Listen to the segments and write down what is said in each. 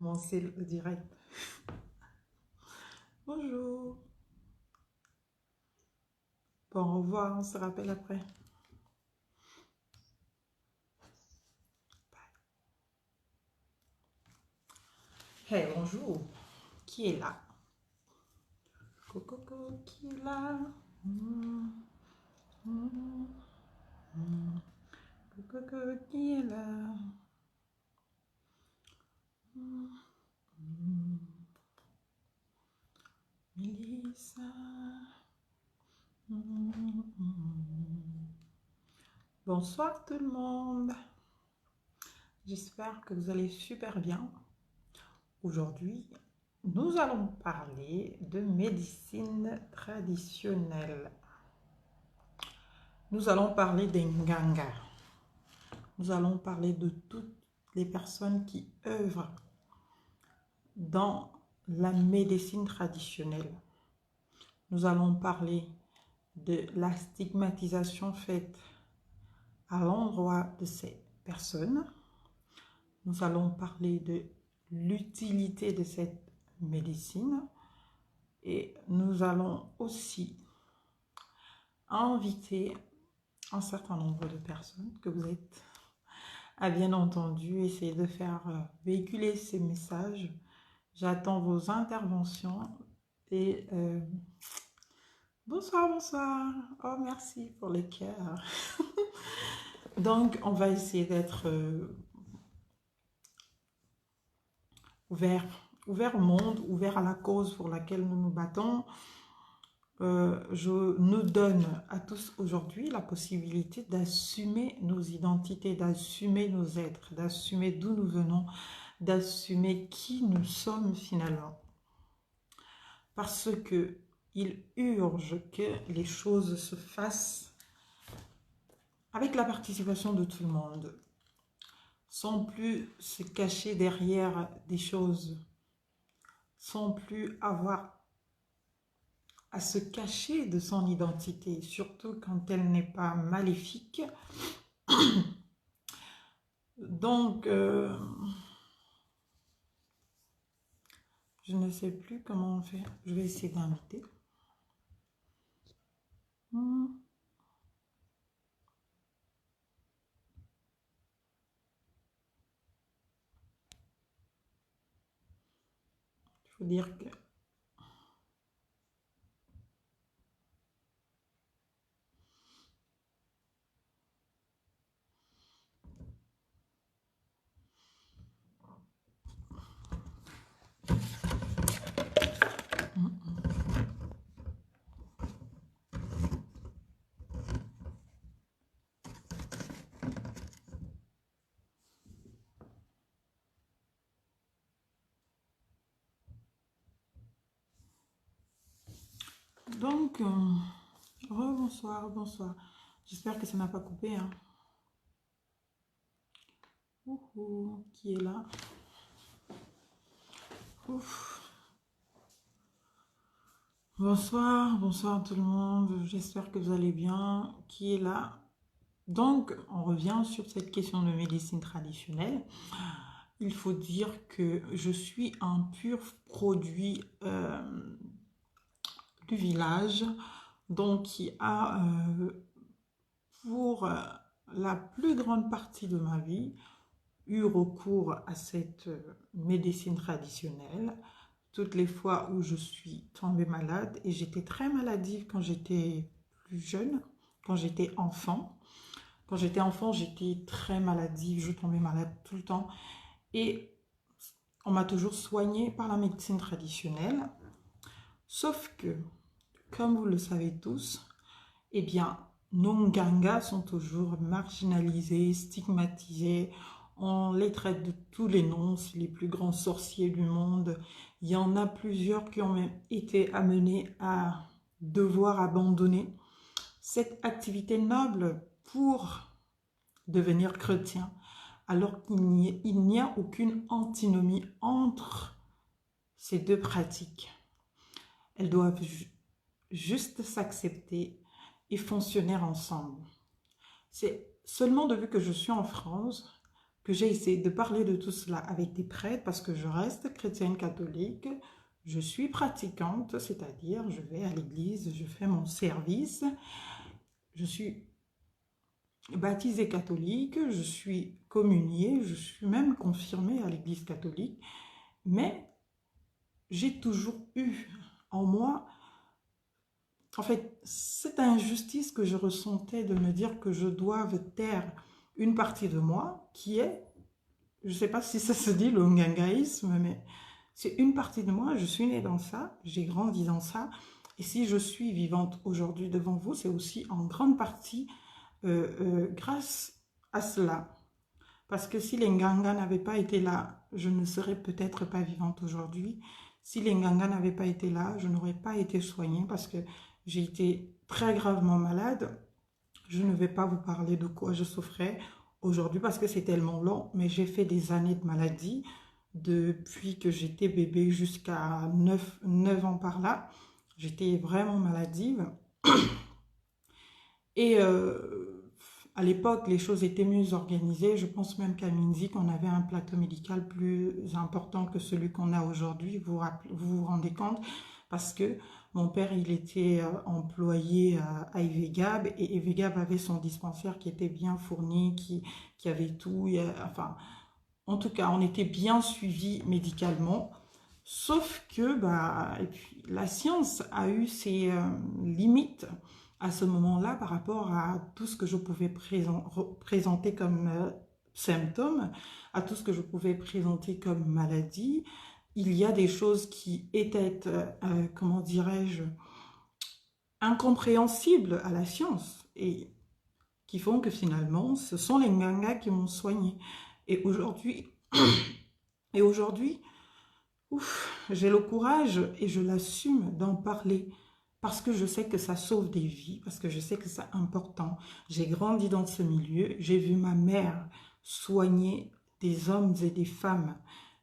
Commencer le direct. Bonjour. Bon, au revoir, on se rappelle après. Hey, bonjour. Qui est là? Coco, qui est là? Hmm, hmm, hmm. Coco, qui est là? Hmm, hmm. Mélissa. Hmm, hmm. Bonsoir tout le monde. J'espère que vous allez super bien. Aujourd'hui, nous allons parler de médecine traditionnelle. Nous allons parler des Nganga. Nous allons parler de toutes les personnes qui œuvrent dans la médecine traditionnelle. Nous allons parler de la stigmatisation faite à l'endroit de ces personnes. Nous allons parler de l'utilité de cette médecine et nous allons aussi inviter un certain nombre de personnes que vous êtes à bien entendu essayer de faire véhiculer ces messages. J'attends vos interventions et bonsoir, bonsoir. Oh, merci pour les cœurs. Donc, on va essayer d'être ouvert au monde, ouvert à la cause pour laquelle nous nous battons. Je nous donne à tous aujourd'hui la possibilité d'assumer nos identités, d'assumer nos êtres, d'assumer d'où nous venons, d'assumer qui nous sommes finalement. Parce que il urge que les choses se fassent avec la participation de tout le monde, sans plus se cacher derrière des choses, sans plus avoir à se cacher de son identité, surtout quand elle n'est pas maléfique. Donc, je ne sais plus comment on fait. Je vais essayer d'inviter. Il faut dire que... Donc, bonsoir, bonsoir. J'espère que ça n'a pas coupé. Hein. Qui est là? Ouf. Bonsoir, bonsoir tout le monde. J'espère que vous allez bien. Qui est là? Donc, on revient sur cette question de médecine traditionnelle. Il faut dire que je suis un pur produit du village, donc qui a pour la plus grande partie de ma vie eu recours à cette médecine traditionnelle. Toutes les fois où je suis tombée malade, et j'étais très maladive quand j'étais plus jeune, quand j'étais enfant. Quand j'étais enfant, j'étais très maladive, je tombais malade tout le temps. Et on m'a toujours soignée par la médecine traditionnelle. Sauf que, comme vous le savez tous, eh bien, nos Ngangas sont toujours marginalisés, stigmatisés. On les traite de tous les noms, c'est les plus grands sorciers du monde. Il y en a plusieurs qui ont même été amenés à devoir abandonner cette activité noble pour devenir chrétien, alors qu'il n'y a aucune antinomie entre ces deux pratiques. Elles doivent juste s'accepter et fonctionner ensemble. C'est seulement depuis que je suis en France que j'ai essayé de parler de tout cela avec des prêtres parce que je reste chrétienne catholique, je suis pratiquante, c'est-à-dire je vais à l'église, je fais mon service, je suis baptisée catholique, je suis communiée, je suis même confirmée à l'église catholique, mais j'ai toujours eu en moi, en fait, cette injustice que je ressentais de me dire que je doive taire une partie de moi qui est, je ne sais pas si ça se dit le ngangaïsme, mais c'est une partie de moi, je suis née dans ça, j'ai grandi dans ça, et si je suis vivante aujourd'hui devant vous, c'est aussi en grande partie grâce à cela. Parce que si les Nganga n'avaient pas été là, je ne serais peut-être pas vivante aujourd'hui. Si les Nganga n'avaient pas été là, je n'aurais pas été soignée parce que j'ai été très gravement malade. Je ne vais pas vous parler de quoi je souffrais aujourd'hui parce que c'est tellement long, mais j'ai fait des années de maladie depuis que j'étais bébé jusqu'à 9 ans par là. J'étais vraiment maladive. Et à l'époque, les choses étaient mieux organisées. Je pense même qu'à Minzik, on avait un plateau médical plus important que celui qu'on a aujourd'hui. Vous rendez compte? Parce que mon père, il était employé à Evegab et Evegab avait son dispensaire qui était bien fourni, qui avait tout. Enfin, en tout cas, on était bien suivi médicalement. Sauf que bah, et puis, la science a eu ses limites à ce moment-là par rapport à tout ce que je pouvais présenter comme symptômes, à tout ce que je pouvais présenter comme maladie. Il y a des choses qui étaient, comment dirais-je, incompréhensibles à la science et qui font que finalement, ce sont les Nganga qui m'ont soigné. Et aujourd'hui, et aujourd'hui, j'ai le courage et je l'assume d'en parler parce que je sais que ça sauve des vies, parce que je sais que c'est important. J'ai grandi dans ce milieu, j'ai vu ma mère soigner des hommes et des femmes.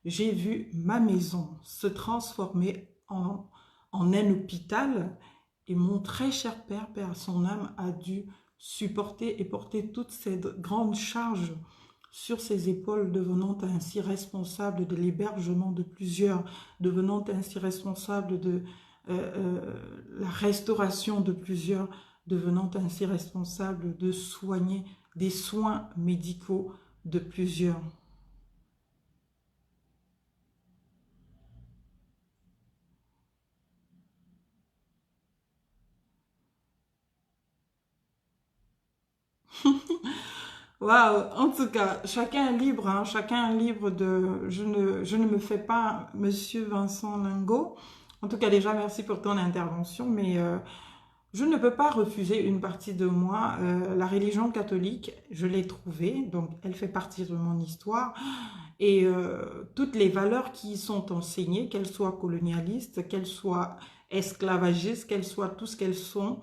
J'ai vu ma maison se transformer en un hôpital et mon très cher père, père son âme, a dû supporter et porter toute cette grande charge sur ses épaules, devenant ainsi responsable de l'hébergement de plusieurs, devenant ainsi responsable de la restauration de plusieurs, devenant ainsi responsable de soigner des soins médicaux de plusieurs. Waouh, en tout cas, chacun est libre, hein, chacun est libre de... je ne me fais pas Monsieur Vincent Lingot. En tout cas, déjà, merci pour ton intervention, mais je ne peux pas refuser une partie de moi. La religion catholique, je l'ai trouvée, donc elle fait partie de mon histoire. Et toutes les valeurs qui y sont enseignées, qu'elles soient colonialistes, qu'elles soient esclavagistes, qu'elles soient tout ce qu'elles sont,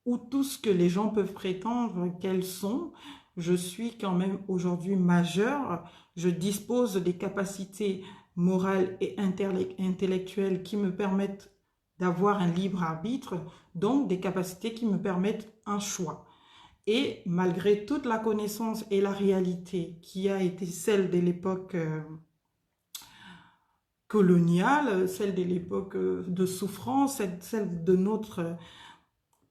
ou tout ce que les gens peuvent prétendre qu'elles sont, je suis quand même aujourd'hui majeure. Je dispose des capacités morales et intellectuelles qui me permettent d'avoir un libre arbitre, donc des capacités qui me permettent un choix. Et malgré toute la connaissance et la réalité qui a été celle de l'époque coloniale, celle de l'époque de souffrance, celle de notre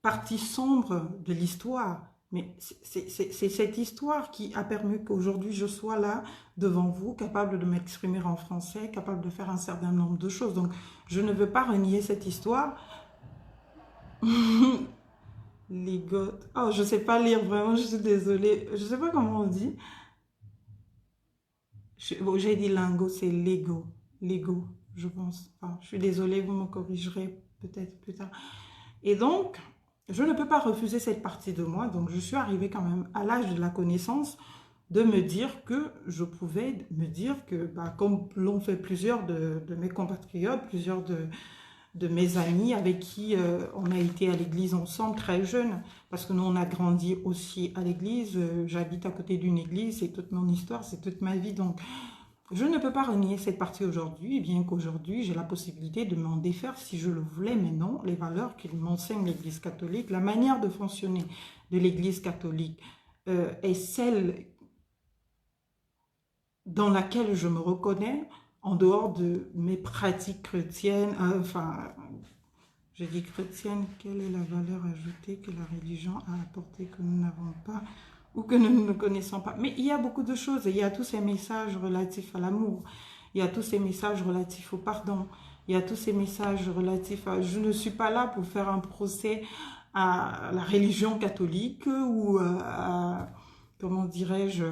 partie sombre de l'histoire, mais c'est cette histoire qui a permis qu'aujourd'hui je sois là devant vous, capable de m'exprimer en français, capable de faire un certain nombre de choses. Donc je ne veux pas renier cette histoire. Les goths. Oh, je sais pas lire vraiment, je suis désolée. Je sais pas comment on dit. Bon, j'ai dit lingot, c'est Lego. Lego, je pense. Enfin, je suis désolée, vous me corrigerez peut-être plus tard. Et donc, je ne peux pas refuser cette partie de moi. Donc, je suis arrivée quand même à l'âge de la connaissance de me dire que je pouvais me dire que, bah, comme l'ont fait plusieurs de mes compatriotes, plusieurs de mes amis avec qui on a été à l'église ensemble très jeunes, parce que nous on a grandi aussi à l'église, j'habite à côté d'une église, c'est toute mon histoire, c'est toute ma vie, donc je ne peux pas renier cette partie aujourd'hui, bien qu'aujourd'hui j'ai la possibilité de m'en défaire si je le voulais, mais non, les valeurs qu'il m'enseigne l'église catholique, la manière de fonctionner de l'église catholique est celle dans laquelle je me reconnais en dehors de mes pratiques chrétiennes, enfin, je dis chrétienne, quelle est la valeur ajoutée que la religion a apportée que nous n'avons pas ou que nous ne connaissons pas. Mais il y a beaucoup de choses. Il y a tous ces messages relatifs à l'amour. Il y a tous ces messages relatifs au pardon. Il y a tous ces messages relatifs à... Je ne suis pas là pour faire un procès à la religion catholique ou à, comment dirais-je,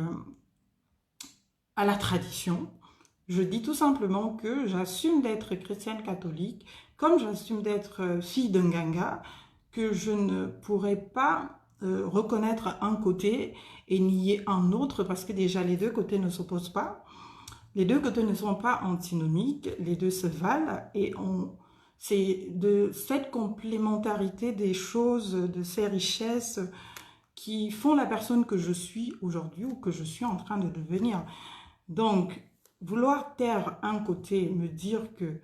à la tradition. Je dis tout simplement que j'assume d'être chrétienne catholique, comme j'assume d'être fille d'un Nganga, que je ne pourrais pas reconnaître un côté et nier un autre, parce que déjà les deux côtés ne s'opposent pas. Les deux côtés ne sont pas antinomiques, les deux se valent, et c'est de cette complémentarité des choses, de ces richesses qui font la personne que je suis aujourd'hui ou que je suis en train de devenir. Donc, vouloir taire un côté, me dire que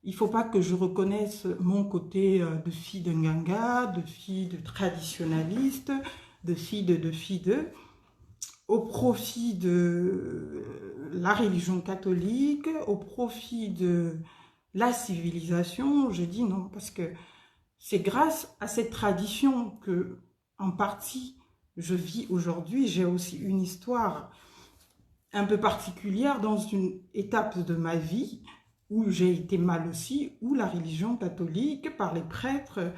il ne faut pas que je reconnaisse mon côté de fille de Nganga, de fille de traditionnaliste, de fille de, au profit de la religion catholique, au profit de la civilisation. Je dis non, parce que c'est grâce à cette tradition que, en partie, je vis aujourd'hui. J'ai aussi une histoire un peu particulière dans une étape de ma vie où j'ai été mal aussi, où la religion catholique, par les prêtres,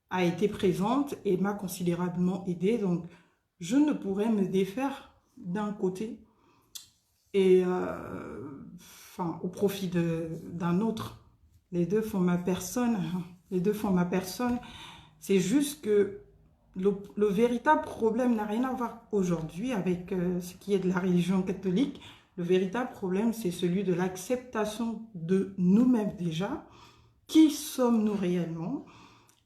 a été présente et m'a considérablement aidée. Donc, je ne pourrais me défaire d'un côté et enfin, au profit d'un autre. Les deux font ma personne. Les deux font ma personne. C'est juste que le véritable problème n'a rien à voir aujourd'hui avec ce qui est de la religion catholique. Le véritable problème, c'est celui de l'acceptation de nous-mêmes déjà. Qui sommes-nous réellement?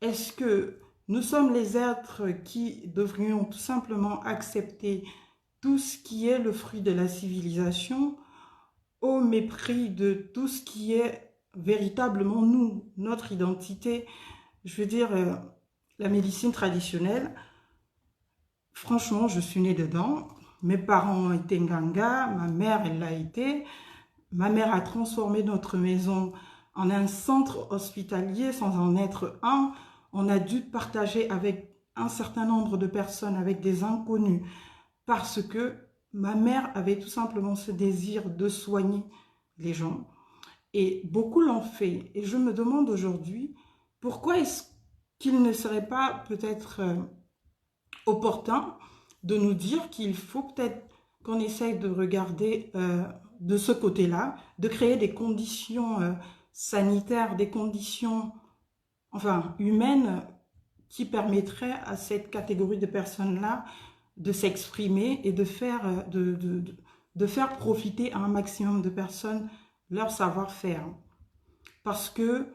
Est-ce que nous sommes les êtres qui devrions tout simplement accepter tout ce qui est le fruit de la civilisation au mépris de tout ce qui est véritablement nous, notre identité? Je veux dire, la médecine traditionnelle, franchement, je suis née dedans. Mes parents ont été Nganga, ma mère, elle l'a été. Ma mère a transformé notre maison en un centre hospitalier sans en être un. On a dû partager avec un certain nombre de personnes, avec des inconnus, parce que ma mère avait tout simplement ce désir de soigner les gens. Et beaucoup l'ont fait. Et je me demande aujourd'hui, pourquoi est-ce qu'il ne serait pas peut-être opportun de nous dire qu'il faut peut-être qu'on essaye de regarder de ce côté-là, de créer des conditions sanitaires, des conditions enfin, humaines qui permettraient à cette catégorie de personnes-là de s'exprimer et de faire, de faire profiter à un maximum de personnes leur savoir-faire. Parce que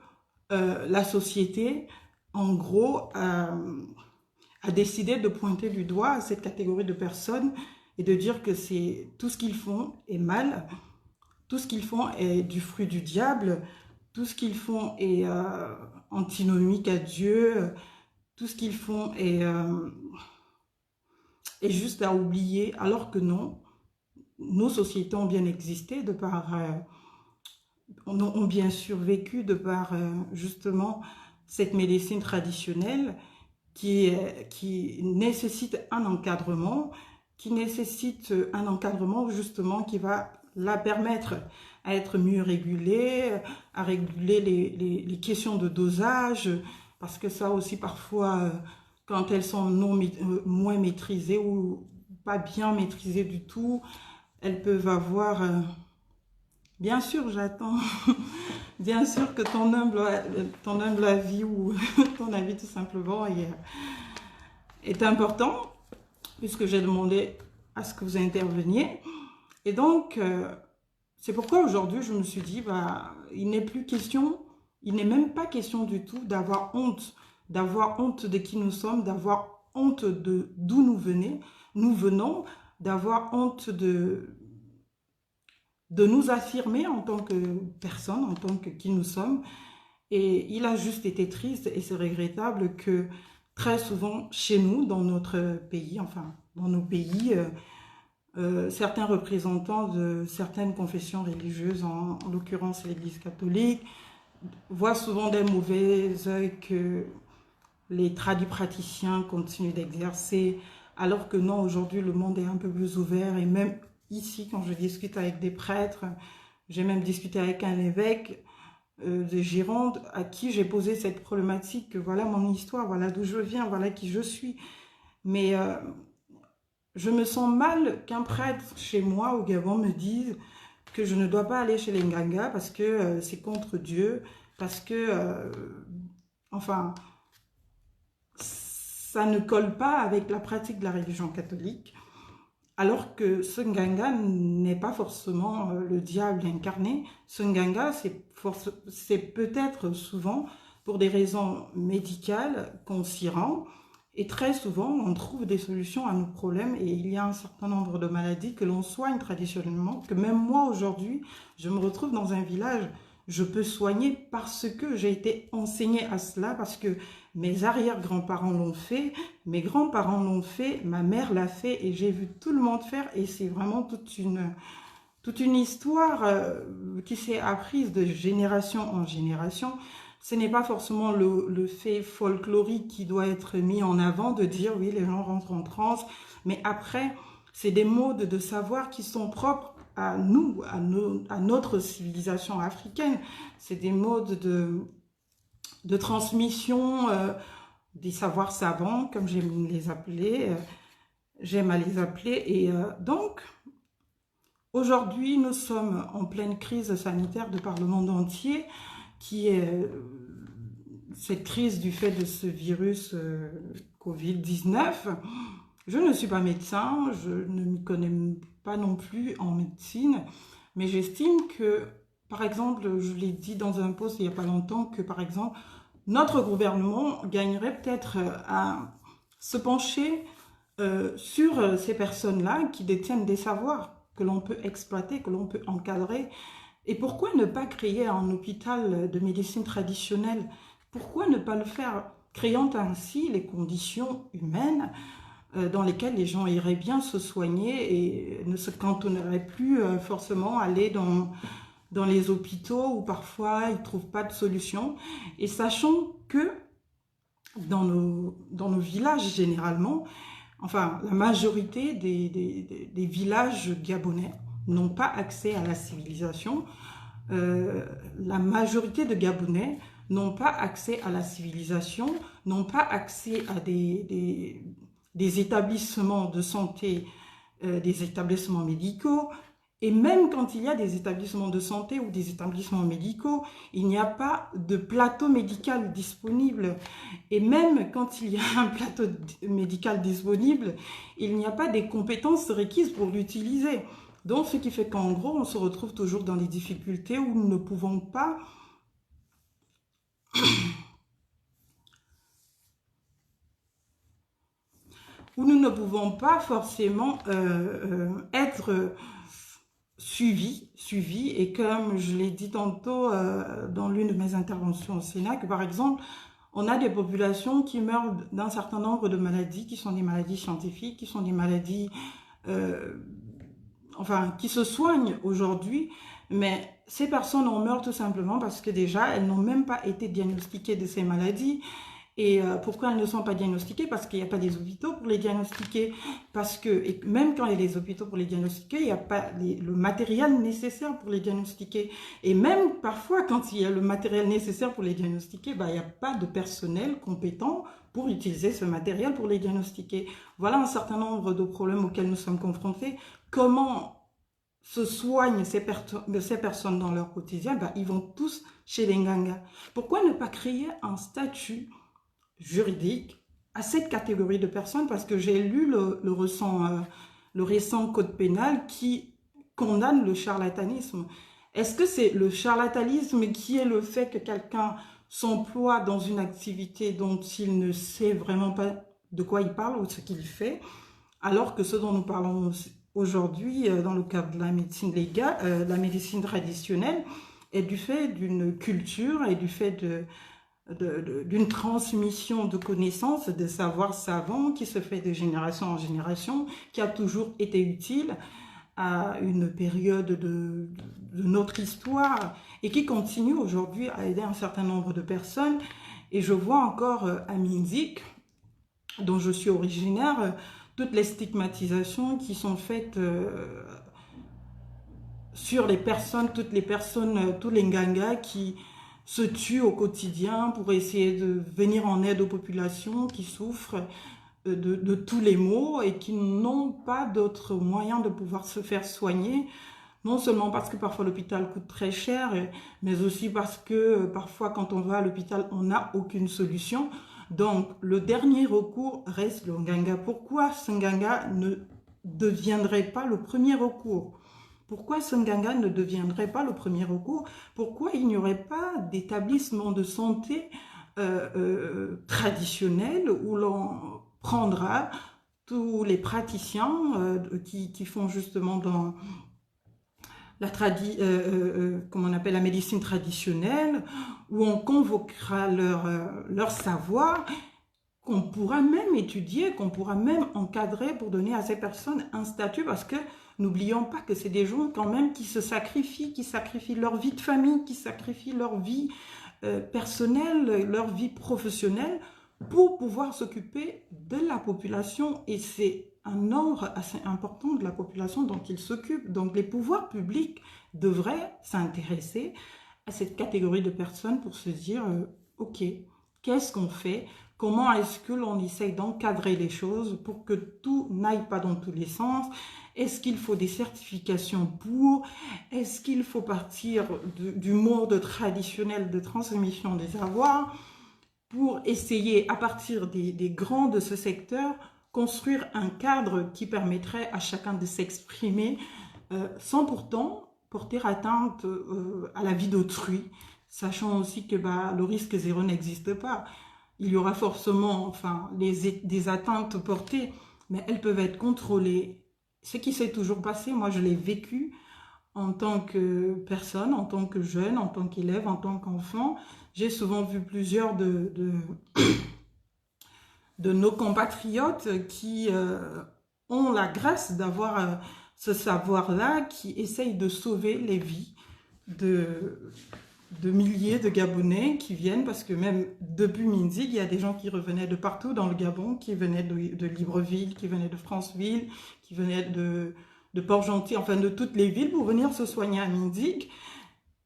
la société, en gros, a décidé de pointer du doigt cette catégorie de personnes et de dire que c'est tout ce qu'ils font est mal, tout ce qu'ils font est du fruit du diable, tout ce qu'ils font est antinomique à Dieu, tout ce qu'ils font est juste à oublier, alors que non, nos sociétés ont bien existé de par, ont bien survécu de par justement cette médecine traditionnelle qui nécessite un encadrement, justement qui va la permettre à être mieux régulée, à réguler les questions de dosage, parce que ça aussi parfois, quand elles sont moins maîtrisées ou pas bien maîtrisées du tout, elles peuvent avoir... bien sûr, j'attends. Bien sûr que ton humble avis ou ton avis tout simplement est important, puisque j'ai demandé à ce que vous interveniez. Et donc, c'est pourquoi aujourd'hui, je me suis dit, bah, il n'est même pas question du tout d'avoir honte de qui nous sommes, d'avoir honte de d'où nous venons, d'avoir honte de nous affirmer en tant que personne, en tant que qui nous sommes. Et il a juste été triste et c'est regrettable que très souvent chez nous, dans notre pays, enfin dans nos pays, certains représentants de certaines confessions religieuses, en l'occurrence l'Église catholique, voient souvent d'un mauvais œil que les praticiens continuent d'exercer, alors que non, aujourd'hui le monde est un peu plus ouvert. Et même ici, quand je discute avec des prêtres, j'ai même discuté avec un évêque de Gironde à qui j'ai posé cette problématique, que voilà mon histoire, voilà d'où je viens, voilà qui je suis. Mais je me sens mal qu'un prêtre chez moi au Gabon me dise que je ne dois pas aller chez les Nganga parce que c'est contre Dieu, parce que, enfin, ça ne colle pas avec la pratique de la religion catholique, alors que ce Nganga n'est pas forcément le diable incarné. Ce Nganga, c'est peut-être souvent pour des raisons médicales qu'on s'y rend, et très souvent, on trouve des solutions à nos problèmes, et il y a un certain nombre de maladies que l'on soigne traditionnellement, que même moi aujourd'hui, je me retrouve dans un village, je peux soigner parce que j'ai été enseignée à cela, parce que mes arrière-grands-parents l'ont fait, mes grands-parents l'ont fait, ma mère l'a fait, et j'ai vu tout le monde faire, et c'est vraiment toute une histoire qui s'est apprise de génération en génération. Ce n'est pas forcément le fait folklorique qui doit être mis en avant, de dire oui, les gens rentrent en transe, mais après, c'est des modes de savoir qui sont propres à nous, à notre civilisation africaine. C'est des modes de transmission des savoirs savants, comme j'aime les appeler, j'aime à les appeler. Et donc, aujourd'hui, nous sommes en pleine crise sanitaire de par le monde entier, qui est cette crise du fait de ce virus Covid-19. Je ne suis pas médecin, je ne m'y connais pas non plus en médecine, mais j'estime que, par exemple, je l'ai dit dans un post il n'y a pas longtemps, que par exemple, notre gouvernement gagnerait peut-être à se pencher sur ces personnes-là qui détiennent des savoirs que l'on peut exploiter, que l'on peut encadrer. Et pourquoi ne pas créer un hôpital de médecine traditionnelle? Pourquoi ne pas le faire, créant ainsi les conditions humaines dans lesquelles les gens iraient bien se soigner et ne se cantonneraient plus forcément à aller dans les hôpitaux où parfois ils ne trouvent pas de solution. Et sachant que dans nos villages généralement, enfin la majorité des villages gabonais n'ont pas accès à la civilisation. La majorité de Gabonais n'ont pas accès à la civilisation, n'ont pas accès à des établissements de santé, des établissements médicaux. Et même quand il y a des établissements de santé ou des établissements médicaux, il n'y a pas de plateau médical disponible. Et même quand il y a un plateau médical disponible, il n'y a pas des compétences requises pour l'utiliser. Donc, ce qui fait qu'en gros, on se retrouve toujours dans des difficultés où nous ne pouvons pas forcément être suivis. Et comme je l'ai dit tantôt dans l'une de mes interventions au Sénat, que par exemple, on a des populations qui meurent d'un certain nombre de maladies, qui sont des maladies scientifiques, qui sont des maladies qui se soignent aujourd'hui, mais ces personnes en meurent tout simplement parce que déjà, elles n'ont même pas été diagnostiquées de ces maladies. Et pourquoi elles ne sont pas diagnostiquées? Parce qu'il n'y a pas des hôpitaux pour les diagnostiquer. Parce que, et même quand il y a des hôpitaux pour les diagnostiquer, il n'y a pas le matériel nécessaire pour les diagnostiquer. Et même parfois, quand il y a le matériel nécessaire pour les diagnostiquer, il n'y a pas de personnel compétent pour utiliser ce matériel pour les diagnostiquer. Voilà un certain nombre de problèmes auxquels nous sommes confrontés. Comment se soignent ces personnes dans leur quotidien? Ils vont tous chez les Nganga. Pourquoi ne pas créer un statut juridique à cette catégorie de personnes? Parce que j'ai lu le récent code pénal qui condamne le charlatanisme. Est-ce que c'est le charlatanisme qui est le fait que quelqu'un s'emploie dans une activité dont il ne sait vraiment pas de quoi il parle ou ce qu'il fait, alors que ce dont nous parlons aujourd'hui dans le cadre de la médecine légale, la médecine traditionnelle, est du fait d'une culture et du fait d'une transmission de connaissances, de savoirs savants qui se fait de génération en génération, qui a toujours été utile à une période de notre histoire et qui continue aujourd'hui à aider un certain nombre de personnes. Et je vois encore à Minzik, dont je suis originaire, toutes les stigmatisations qui sont faites sur les personnes, toutes les personnes, tous les Ngangas qui se tuent au quotidien pour essayer de venir en aide aux populations qui souffrent de tous les maux et qui n'ont pas d'autres moyens de pouvoir se faire soigner. Non seulement parce que parfois l'hôpital coûte très cher, mais aussi parce que parfois quand on va à l'hôpital, on n'a aucune solution. Donc le dernier recours reste le Nganga. Pourquoi ce Nganga ne deviendrait pas le premier recours? Pourquoi ce Nganga ne deviendrait pas le premier recours? Pourquoi il n'y aurait pas d'établissement de santé traditionnel où l'on prendra tous les praticiens qui font justement dans comme on appelle la médecine traditionnelle, où on convoquera leur savoir, qu'on pourra même étudier, qu'on pourra même encadrer pour donner à ces personnes un statut, parce que n'oublions pas que c'est des gens quand même qui sacrifient leur vie de famille, qui sacrifient leur vie personnelle, leur vie professionnelle, pour pouvoir s'occuper de la population. Et c'est un nombre assez important de la population dont ils s'occupent. Donc les pouvoirs publics devraient s'intéresser à cette catégorie de personnes pour se dire ok, qu'est-ce qu'on fait? Comment est-ce que l'on essaye d'encadrer les choses pour que tout n'aille pas dans tous les sens? Est-ce qu'il faut des certifications pour? Est-ce qu'il faut partir du mode traditionnel de transmission des savoirs pour essayer, à partir des grands de ce secteur, construire un cadre qui permettrait à chacun de s'exprimer sans pourtant porter atteinte à la vie d'autrui, sachant aussi que le risque zéro n'existe pas. Il y aura forcément des atteintes portées, mais elles peuvent être contrôlées. Ce qui s'est toujours passé, moi je l'ai vécu en tant que personne, en tant que jeune, en tant qu'élève, en tant qu'enfant. J'ai souvent vu plusieurs de nos compatriotes qui ont la grâce d'avoir ce savoir-là, qui essayent de sauver les vies de milliers de Gabonais qui viennent, parce que même depuis Minzik, il y a des gens qui revenaient de partout dans le Gabon, qui venaient de Libreville, qui venaient de Franceville, qui venaient de Port-Gentil, enfin de toutes les villes pour venir se soigner à Minzik.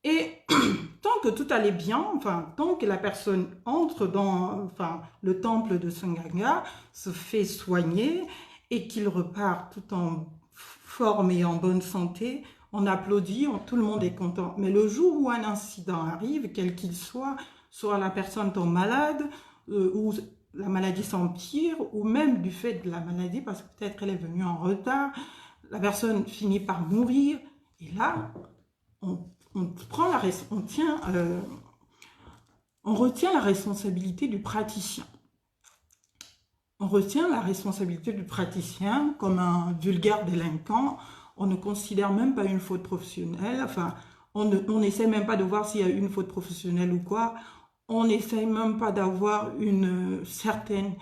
Et tant que tout allait bien, tant que la personne entre dans le temple de Sanganga, se fait soigner et qu'il repart tout en forme et en bonne santé, on applaudit, tout le monde est content. Mais le jour où un incident arrive, quel qu'il soit la personne tombe malade, ou la maladie s'empire, ou même du fait de la maladie, parce que peut-être qu'elle est venue en retard, la personne finit par mourir, et là, on retient la responsabilité du praticien. On retient la responsabilité du praticien comme un vulgaire délinquant. On ne considère même pas une faute professionnelle. On n'essaie même pas de voir s'il y a une faute professionnelle ou quoi. On n'essaie même pas d'avoir une certaine,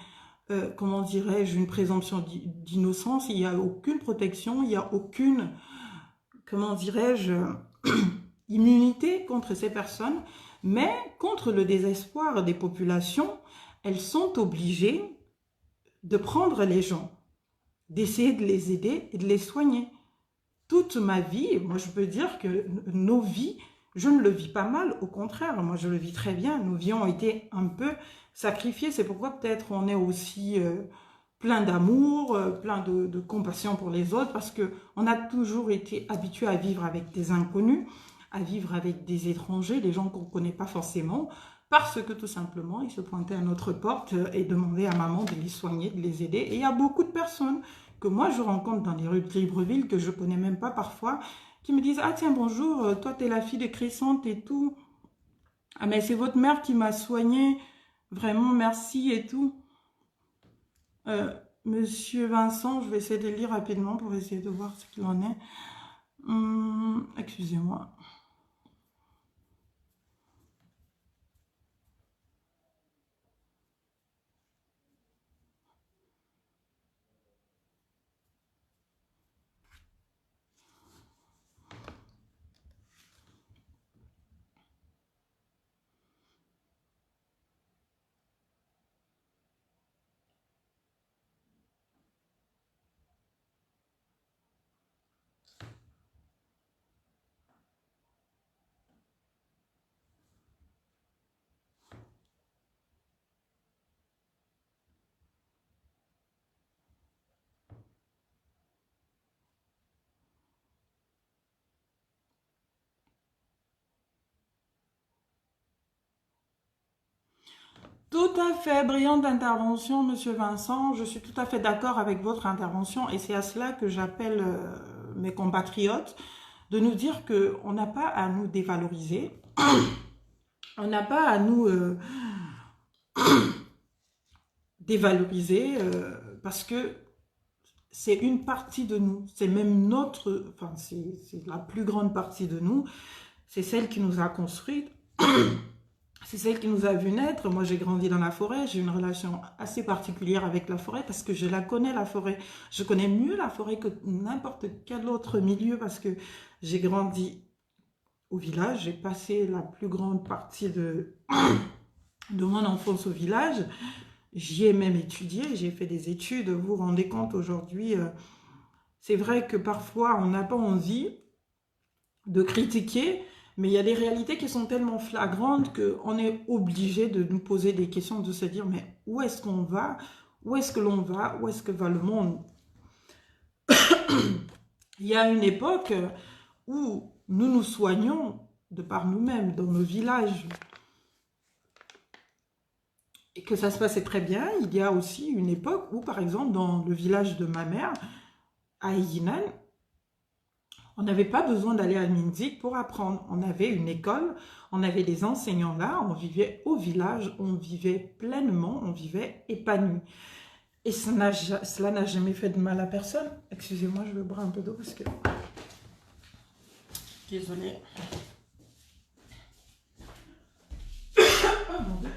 comment dirais-je, une présomption d'innocence. Il n'y a aucune protection, il n'y a aucune, comment dirais-je, immunité contre ces personnes. Mais contre le désespoir des populations, elles sont obligées de prendre les gens, d'essayer de les aider et de les soigner. Toute ma vie, moi je peux dire que nos vies, je ne le vis pas mal, au contraire, moi je le vis très bien. Nos vies ont été un peu sacrifiées, c'est pourquoi peut-être on est aussi plein d'amour, plein de compassion pour les autres, parce qu'on a toujours été habitué à vivre avec des inconnus, à vivre avec des étrangers, des gens qu'on ne connaît pas forcément, parce que tout simplement, ils se pointaient à notre porte et demandaient à maman de les soigner, de les aider. Et il y a beaucoup de personnes que moi je rencontre dans les rues de Libreville, que je ne connais même pas parfois, qui me disent « Ah tiens, bonjour, toi tu es la fille de Crescente et tout. Ah mais c'est votre mère qui m'a soignée, vraiment merci et tout. » Monsieur Vincent, je vais essayer de lire rapidement pour essayer de voir ce qu'il en est. Excusez-moi. Tout à fait, brillante intervention, Monsieur Vincent. Je suis tout à fait d'accord avec votre intervention et c'est à cela que j'appelle mes compatriotes de nous dire qu'on n'a pas à nous dévaloriser, on n'a pas à nous dévaloriser parce que c'est une partie de nous, c'est même notre, enfin c'est la plus grande partie de nous, c'est celle qui nous a construites. C'est celle qui nous a vu naître. Moi, j'ai grandi dans la forêt. J'ai une relation assez particulière avec la forêt parce que je la connais, la forêt. Je connais mieux la forêt que n'importe quel autre milieu parce que j'ai grandi au village. J'ai passé la plus grande partie de mon enfance au village. J'y ai même étudié. J'ai fait des études. Vous vous rendez compte aujourd'hui, c'est vrai que parfois, on n'a pas envie de critiquer, mais il y a des réalités qui sont tellement flagrantes qu'on est obligé de nous poser des questions, de se dire, mais où est-ce qu'on va? Où est-ce que l'on va? Où est-ce que va le monde? Il y a une époque où nous nous soignons de par nous-mêmes, dans nos villages, et que ça se passait très bien. Il y a aussi une époque où, par exemple, dans le village de ma mère, à Yinan, on n'avait pas besoin d'aller à Minzik pour apprendre. On avait une école, on avait des enseignants là, on vivait au village, on vivait pleinement, on vivait épanoui. Et cela n'a jamais fait de mal à personne. Excusez-moi, je vais boire un peu d'eau parce que... Désolée. Oh mon Dieu.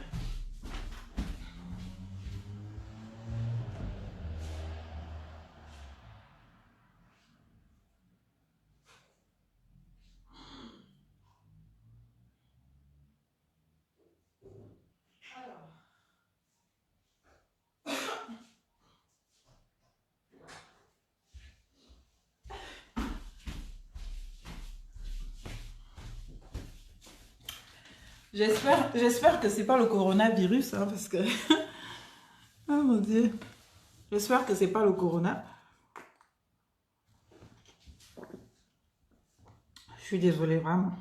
J'espère que c'est pas le coronavirus, hein, parce que... Oh mon Dieu. J'espère que c'est pas le corona. Je suis désolée, vraiment.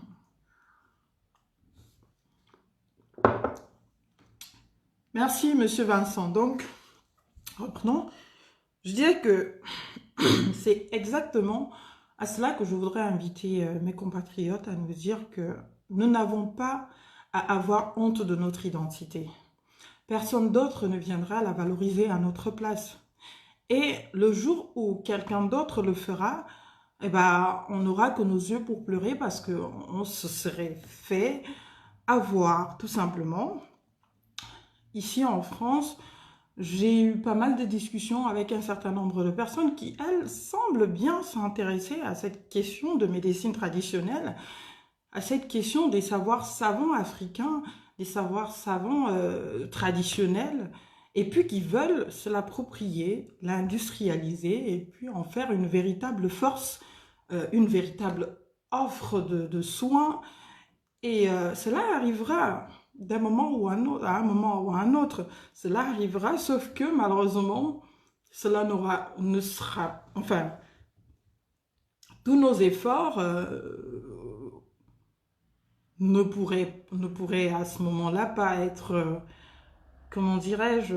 Merci, Monsieur Vincent. Donc, reprenons. Je dirais que c'est exactement à cela que je voudrais inviter mes compatriotes à nous dire que nous n'avons pas à avoir honte de notre identité. Personne d'autre ne viendra la valoriser à notre place. Et le jour où quelqu'un d'autre le fera, eh ben, on n'aura que nos yeux pour pleurer parce qu'on se serait fait avoir, tout simplement. Ici en France, j'ai eu pas mal de discussions avec un certain nombre de personnes qui, elles, semblent bien s'intéresser à cette question de médecine traditionnelle, à cette question des savoirs savants africains, des savoirs savants traditionnels, et puis qui veulent se l'approprier, l'industrialiser, et puis en faire une véritable force, une véritable offre de soins. Et cela arrivera d'un moment ou un autre, à un moment ou à un autre. Cela arrivera, sauf que malheureusement, cela ne sera, enfin, tous nos efforts ne pourraient à ce moment-là pas être, comment dirais-je,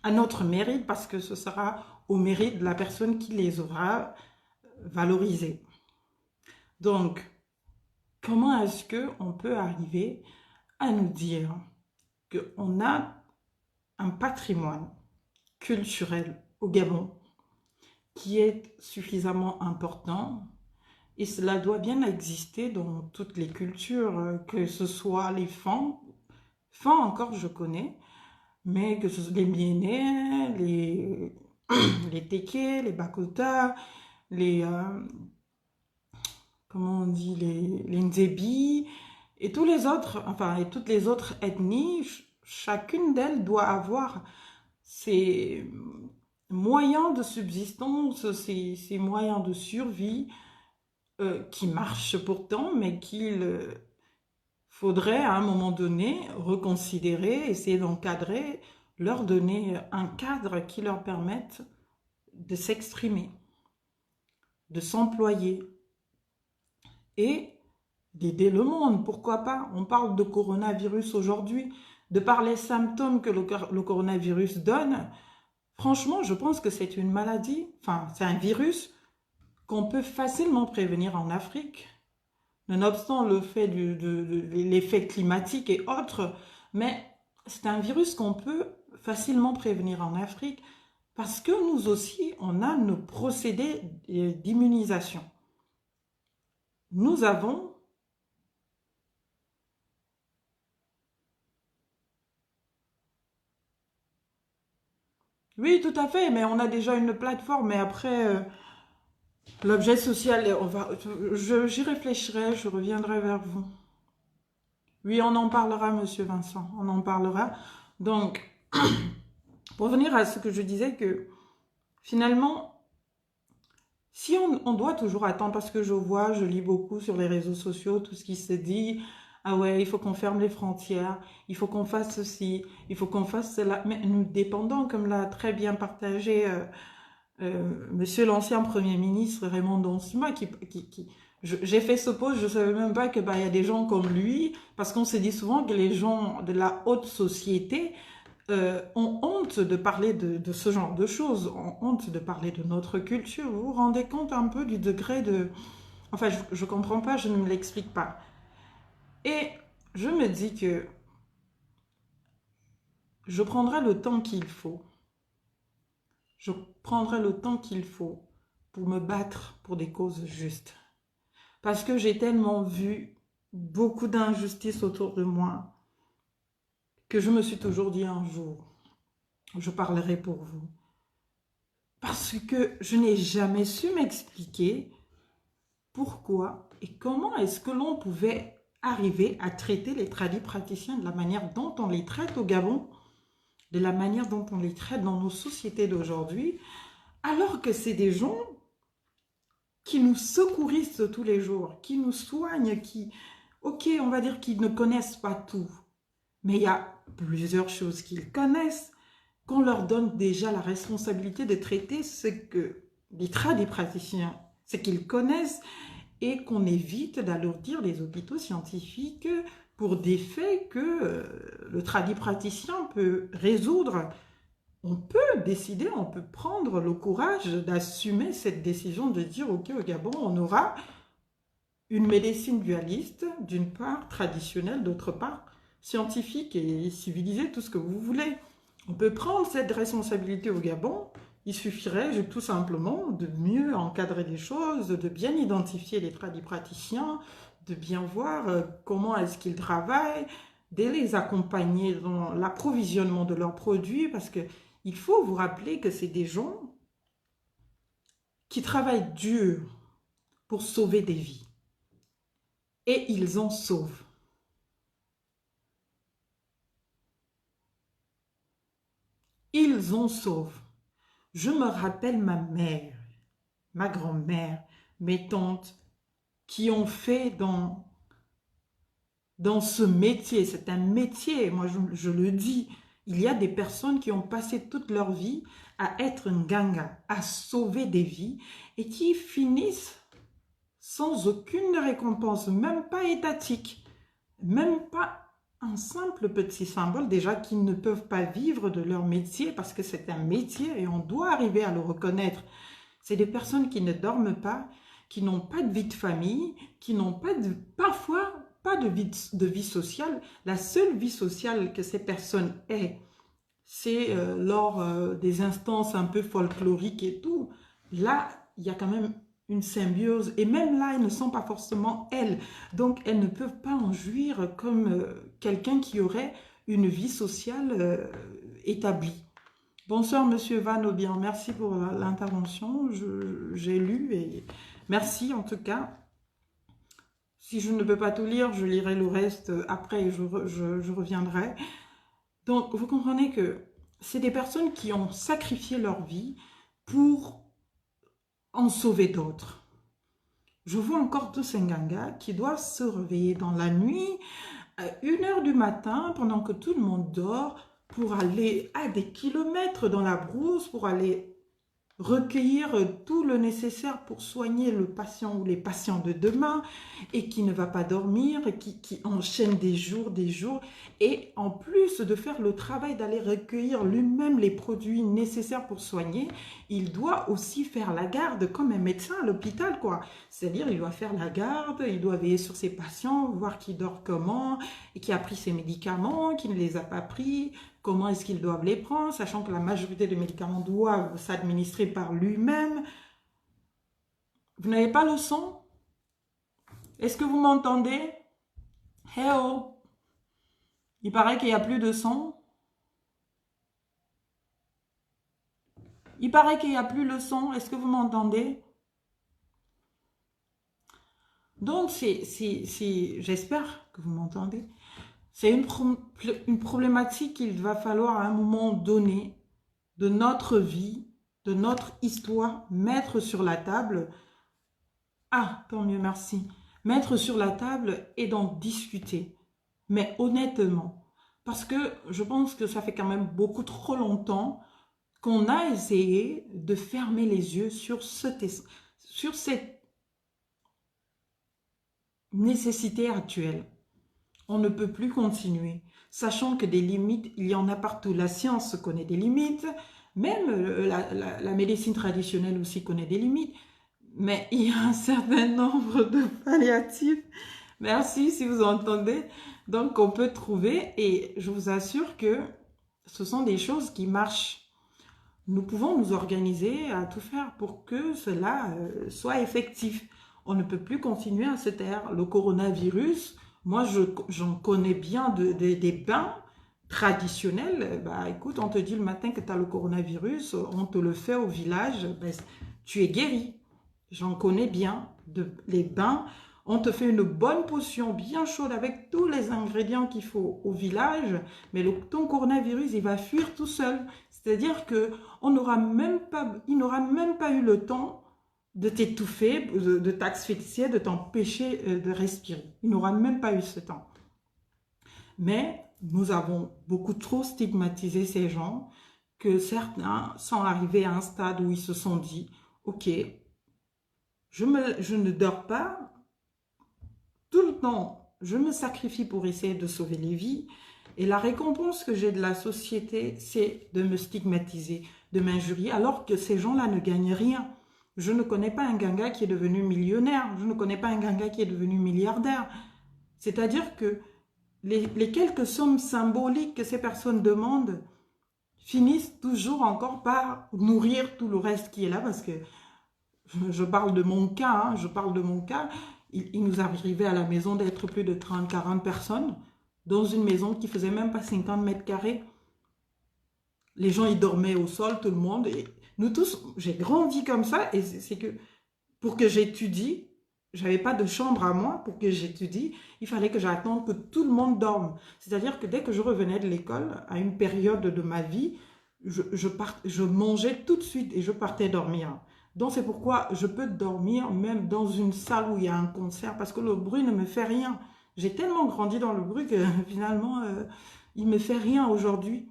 à notre mérite, parce que ce sera au mérite de la personne qui les aura valorisés. Donc, comment est-ce qu'on peut arriver à nous dire qu'on a un patrimoine culturel au Gabon qui est suffisamment important et cela doit bien exister dans toutes les cultures, que ce soit les Fang encore je connais, mais que ce soit les Mienais, les Téké, les Bakota, les, comment on dit, les Nzebi, et tous les autres, enfin, et toutes les autres ethnies, chacune d'elles doit avoir ses moyens de subsistance, ses moyens de survie, qui marchent pourtant, mais qu'il faudrait à un moment donné reconsidérer, essayer d'encadrer, leur donner un cadre qui leur permette de s'exprimer, de s'employer et d'aider le monde, pourquoi pas. On parle de coronavirus aujourd'hui, de par les symptômes que le coronavirus donne, franchement, je pense que c'est une maladie, enfin, c'est un virus qu'on peut facilement prévenir en Afrique, nonobstant le fait l'effet climatique et autres, mais c'est un virus qu'on peut facilement prévenir en Afrique parce que nous aussi, on a nos procédés d'immunisation. Nous avons oui, tout à fait, mais on a déjà une plateforme, mais après, l'objet social, j'y réfléchirai, je reviendrai vers vous. Oui, on en parlera, Monsieur Vincent, on en parlera. Donc, pour revenir à ce que je disais, que finalement, si on doit toujours attendre, parce que je lis beaucoup sur les réseaux sociaux, tout ce qui se dit, ah ouais, il faut qu'on ferme les frontières, il faut qu'on fasse ceci, il faut qu'on fasse cela, mais nous dépendons, comme l'a très bien partagé Monsieur l'ancien Premier ministre Raymond Donsima, j'ai fait ce post, je ne savais même pas qu'il y a des gens comme lui, parce qu'on se dit souvent que les gens de la haute société ont honte de parler de ce genre de choses, ont honte de parler de notre culture. Vous vous rendez compte un peu du degré de... Enfin, je ne comprends pas, je ne me l'explique pas. Et je me dis que je prendrai le temps qu'il faut. Je prendrai le temps qu'il faut pour me battre pour des causes justes. Parce que j'ai tellement vu beaucoup d'injustices autour de moi que je me suis toujours dit un jour, je parlerai pour vous. Parce que je n'ai jamais su m'expliquer pourquoi et comment est-ce que l'on pouvait arriver à traiter les tradipraticiens de la manière dont on les traite au Gabon, de la manière dont on les traite dans nos sociétés d'aujourd'hui, alors que c'est des gens qui nous secourissent tous les jours, qui nous soignent, ok, on va dire qu'ils ne connaissent pas tout, mais il y a plusieurs choses qu'ils connaissent, qu'on leur donne déjà la responsabilité de traiter ce que les tradipraticiens, ce qu'ils connaissent, et qu'on évite d'alourdir les hôpitaux scientifiques pour des faits que le tradipraticien peut résoudre. On peut décider, on peut prendre le courage d'assumer cette décision de dire, ok, au Gabon, on aura une médecine dualiste, d'une part traditionnelle, d'autre part scientifique et civilisée, tout ce que vous voulez. On peut prendre cette responsabilité au Gabon. Il suffirait tout simplement de mieux encadrer les choses, de bien identifier les tradipraticiens, de bien voir comment est-ce qu'ils travaillent, de les accompagner dans l'approvisionnement de leurs produits, parce que il faut vous rappeler que c'est des gens qui travaillent dur pour sauver des vies. Et ils en sauvent. Ils en sauvent. Je me rappelle ma mère, ma grand-mère, mes tantes, qui ont fait dans ce métier. C'est un métier, moi je le dis. Il y a des personnes qui ont passé toute leur vie à être nganga, à sauver des vies, et qui finissent sans aucune récompense, même pas étatique, même pas un simple petit symbole, déjà qu'ils ne peuvent pas vivre de leur métier parce que c'est un métier et on doit arriver à le reconnaître. C'est des personnes qui ne dorment pas, qui n'ont pas de vie de famille, qui n'ont pas parfois pas de vie sociale. La seule vie sociale que ces personnes aient, c'est lors des instances un peu folkloriques et tout. Là, il y a quand même une symbiose. Et même là, elles ne sont pas forcément elles. Donc, elles ne peuvent pas en jouir comme quelqu'un qui aurait une vie sociale établie. Bonsoir, Monsieur Van Aubien. Merci pour l'intervention. J'ai lu et merci en tout cas. Si je ne peux pas tout lire, je lirai le reste après et je reviendrai. Donc, vous comprenez que c'est des personnes qui ont sacrifié leur vie pour en sauver d'autres. Je vois encore tous ces Nganga qui doivent se réveiller dans la nuit, à 1h du matin, pendant que tout le monde dort, pour aller à des kilomètres dans la brousse, pour aller recueillir tout le nécessaire pour soigner le patient ou les patients de demain et qui ne va pas dormir, et qui enchaîne des jours, et en plus de faire le travail d'aller recueillir lui-même les produits nécessaires pour soigner, il doit aussi faire la garde comme un médecin à l'hôpital, quoi. C'est-à-dire, il doit faire la garde, il doit veiller sur ses patients, voir qui dort comment, et qui a pris ses médicaments, qui ne les a pas pris, comment est-ce qu'ils doivent les prendre, sachant que la majorité des médicaments doivent s'administrer par lui-même. Vous n'avez pas le son? Est-ce que vous m'entendez? Hello? Il paraît qu'il n'y a plus de son. Il paraît qu'il n'y a plus le son. Est-ce que vous m'entendez? Donc, j'espère que vous m'entendez. C'est une problématique qu'il va falloir à un moment donné de notre vie, de notre histoire, mettre sur la table. Ah, tant mieux, merci. Mettre sur la table et d'en discuter. Mais honnêtement, parce que je pense que ça fait quand même beaucoup trop longtemps qu'on a essayé de fermer les yeux sur cette nécessité actuelle. On ne peut plus continuer, sachant que des limites, il y en a partout. La science connaît des limites, même la médecine traditionnelle aussi connaît des limites, mais il y a un certain nombre de palliatifs, merci si vous entendez, donc on peut trouver, et je vous assure que ce sont des choses qui marchent. Nous pouvons nous organiser à tout faire pour que cela soit effectif. On ne peut plus continuer à se taire. Le coronavirus, moi j'en connais bien des bains traditionnels. Bah, écoute, on te dit le matin que tu as le coronavirus, on te le fait au village, bah, tu es guéri. J'en connais bien. Les bains, on te fait une bonne potion bien chaude avec tous les ingrédients qu'il faut au village, mais ton coronavirus, il va fuir tout seul. C'est-à-dire qu'il n'aura même pas eu le temps de t'étouffer, de t'asphyxier, de t'empêcher de respirer. Il n'aura même pas eu ce temps. Mais nous avons beaucoup trop stigmatisé ces gens que certains sont arrivés à un stade où ils se sont dit « Ok, je ne dors pas, tout le temps, je me sacrifie pour essayer de sauver les vies. Et la récompense que j'ai de la société, c'est de me stigmatiser, de m'injurier, alors que ces gens-là ne gagnent rien. Je ne connais pas un ganga qui est devenu millionnaire. Je ne connais pas un ganga qui est devenu milliardaire. C'est-à-dire que les quelques sommes symboliques que ces personnes demandent finissent toujours encore par nourrir tout le reste qui est là, parce que je parle de mon cas, hein, je parle de mon cas. Il nous arrivait à la maison d'être plus de 30-40 personnes dans une maison qui faisait même pas 50 mètres carrés. Les gens, ils dormaient au sol, tout le monde. Et nous tous, j'ai grandi comme ça. Et c'est que pour que j'étudie, j'avais pas de chambre à moi pour que j'étudie. Il fallait que j'attende que tout le monde dorme. C'est-à-dire que dès que je revenais de l'école, à une période de ma vie, je mangeais tout de suite et je partais dormir. Donc c'est pourquoi je peux dormir même dans une salle où il y a un concert parce que le bruit ne me fait rien. J'ai tellement grandi dans le bruit que finalement, il ne me fait rien aujourd'hui.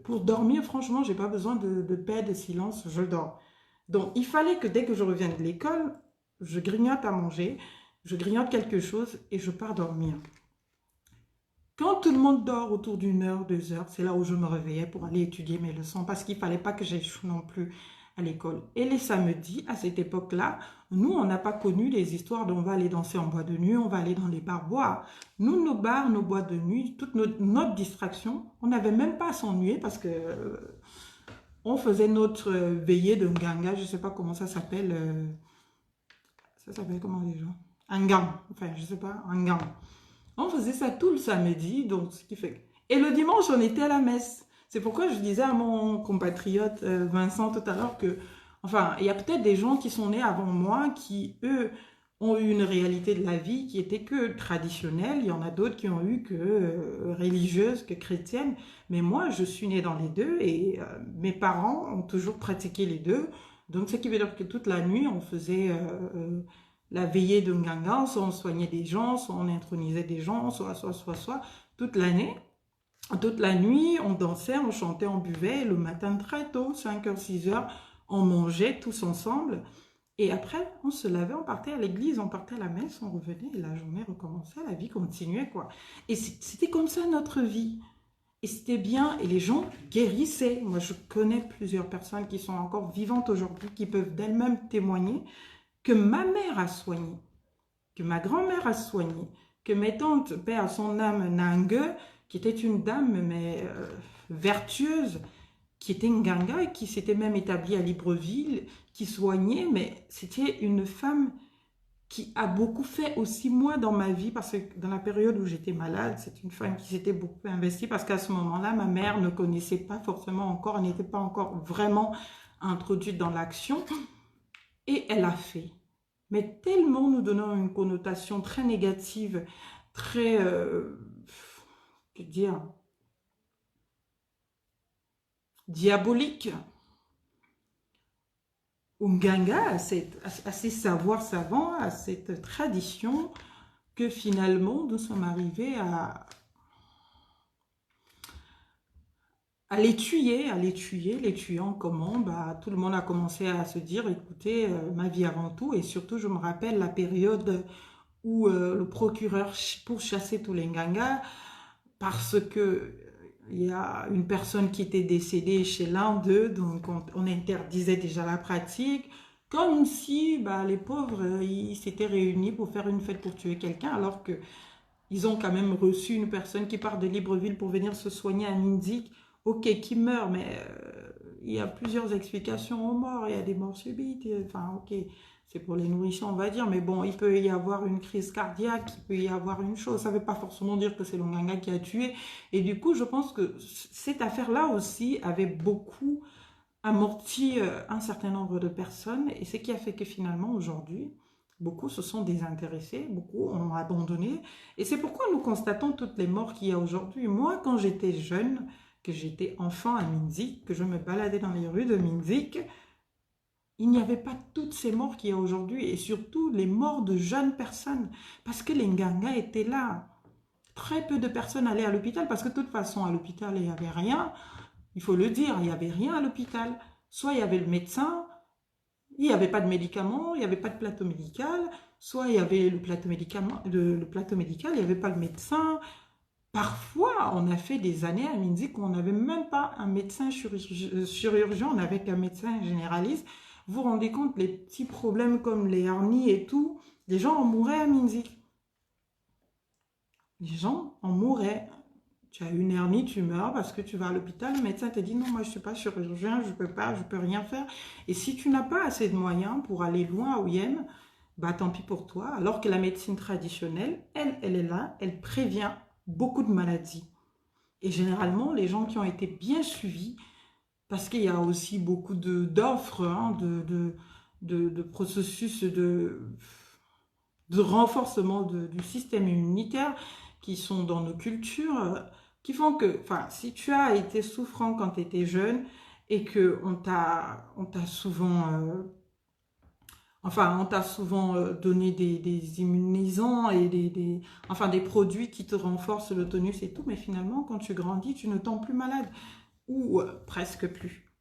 Pour dormir, franchement, je n'ai pas besoin de paix, de silence, je dors. Donc il fallait que dès que je revienne de l'école, je grignote à manger, je grignote quelque chose et je pars dormir. Quand tout le monde dort autour d'une heure, 2 heures, c'est là où je me réveillais pour aller étudier mes leçons parce qu'il ne fallait pas que j'échoue non plus à l'école. Et les samedis, à cette époque-là, nous, on n'a pas connu les histoires d'on va aller danser en boîte de nuit, on va aller dans les bars boire. Nous, nos bars, nos boîtes de nuit, toute notre distraction, on n'avait même pas à s'ennuyer parce que on faisait notre veillée de Nganga, je ne sais pas comment ça s'appelle. Ça s'appelle comment les gens? Un gang, enfin, je ne sais pas, un gang. On faisait ça tout le samedi, donc ce qui fait... Et le dimanche, on était à la messe. C'est pourquoi je disais à mon compatriote Vincent tout à l'heure que, enfin, il y a peut-être des gens qui sont nés avant moi qui, eux, ont eu une réalité de la vie qui était que traditionnelle. Il y en a d'autres qui ont eu que religieuse, que chrétienne. Mais moi, je suis née dans les deux et mes parents ont toujours pratiqué les deux. Donc, ce qui veut dire que toute la nuit, on faisait la veillée de Nganga, soit on soignait des gens, soit on intronisait des gens, soit, toute l'année. Toute la nuit, on dansait, on chantait, on buvait. Et le matin, très tôt, 5 h, 6 h, on mangeait tous ensemble. Et après, on se lavait, on partait à l'église, on partait à la messe, on revenait et la journée recommençait, la vie continuait, quoi. Et c'était comme ça notre vie. Et c'était bien, et les gens guérissaient. Moi, je connais plusieurs personnes qui sont encore vivantes aujourd'hui, qui peuvent d'elles-mêmes témoigner que ma mère a soigné, que ma grand-mère a soigné, que mes tantes, paix à son âme, Nangue, qui était une dame, mais vertueuse, qui était Nganga et qui s'était même établie à Libreville, qui soignait, mais c'était une femme qui a beaucoup fait aussi moi dans ma vie, parce que dans la période où j'étais malade, c'est une femme qui s'était beaucoup investie, parce qu'à ce moment-là, ma mère ne connaissait pas forcément encore, n'était pas encore vraiment introduite dans l'action, et elle a fait. Mais tellement nous donnant une connotation très négative, très, que dire, diabolique, Nganga à ces savoirs savants, à cette tradition, que finalement nous sommes arrivés les tuant comment? Bah, tout le monde a commencé à se dire, écoutez, ma vie avant tout, et surtout je me rappelle la période où le procureur pourchassait tous les Nganga parce que il y a une personne qui était décédée chez l'un d'eux, donc on interdisait déjà la pratique, comme si bah, les pauvres, ils s'étaient réunis pour faire une fête pour tuer quelqu'un, alors que ils ont quand même reçu une personne qui part de Libreville pour venir se soigner à Minzik, ok, qui meurt, mais il y a plusieurs explications aux morts, il y a des morts subites, enfin ok, c'est pour les nourrissons, on va dire, mais bon, il peut y avoir une crise cardiaque, il peut y avoir une chose, ça ne veut pas forcément dire que c'est Longanga qui a tué, et du coup, je pense que cette affaire-là aussi avait beaucoup amorti un certain nombre de personnes, et ce qui a fait que finalement, aujourd'hui, beaucoup se sont désintéressés, beaucoup ont abandonné, et c'est pourquoi nous constatons toutes les morts qu'il y a aujourd'hui. Moi, quand j'étais jeune, que j'étais enfant à Minzik, que je me baladais dans les rues de Minzik, il n'y avait pas toutes ces morts qu'il y a aujourd'hui, et surtout les morts de jeunes personnes, parce que les Nganga étaient là. Très peu de personnes allaient à l'hôpital, parce que de toute façon, à l'hôpital, il n'y avait rien. Il faut le dire, il n'y avait rien à l'hôpital. Soit il y avait le médecin, il n'y avait pas de médicaments, il n'y avait pas de plateau médical, soit il y avait le plateau, le plateau médical, il n'y avait pas le médecin. Parfois, on a fait des années à Minzik où on n'avait même pas un médecin chirurgien, on avait qu'un médecin généraliste. Vous vous rendez compte, les petits problèmes comme les hernies et tout, les gens en mouraient à Minzik. Les gens en mouraient. Tu as une hernie, tu meurs parce que tu vas à l'hôpital, le médecin te dit non, moi je ne suis pas chirurgien, je ne peux pas, je ne peux rien faire. Et si tu n'as pas assez de moyens pour aller loin à Oyem, bah tant pis pour toi. Alors que la médecine traditionnelle, elle est là, elle prévient beaucoup de maladies. Et généralement, les gens qui ont été bien suivis, parce qu'il y a aussi beaucoup d'offres, hein, de processus de renforcement du système immunitaire qui sont dans nos cultures, qui font que, enfin, si tu as été souffrant quand tu étais jeune et que on t'a souvent, enfin, on t'a souvent donné des immunisants et enfin, des produits qui te renforcent le tonus et tout, mais finalement, quand tu grandis, tu ne tombes plus malade, ou presque plus.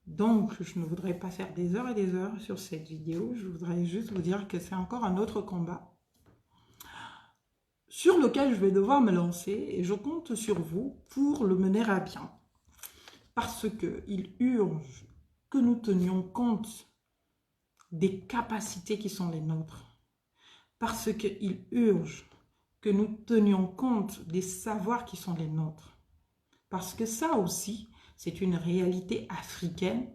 Donc, je ne voudrais pas faire des heures et des heures sur cette vidéo, je voudrais juste vous dire que c'est encore un autre combat sur lequel je vais devoir me lancer et je compte sur vous pour le mener à bien. Parce qu'il urge que nous tenions compte des capacités qui sont les nôtres. Parce qu'il urge que nous tenions compte des savoirs qui sont les nôtres. Parce que ça aussi, c'est une réalité africaine.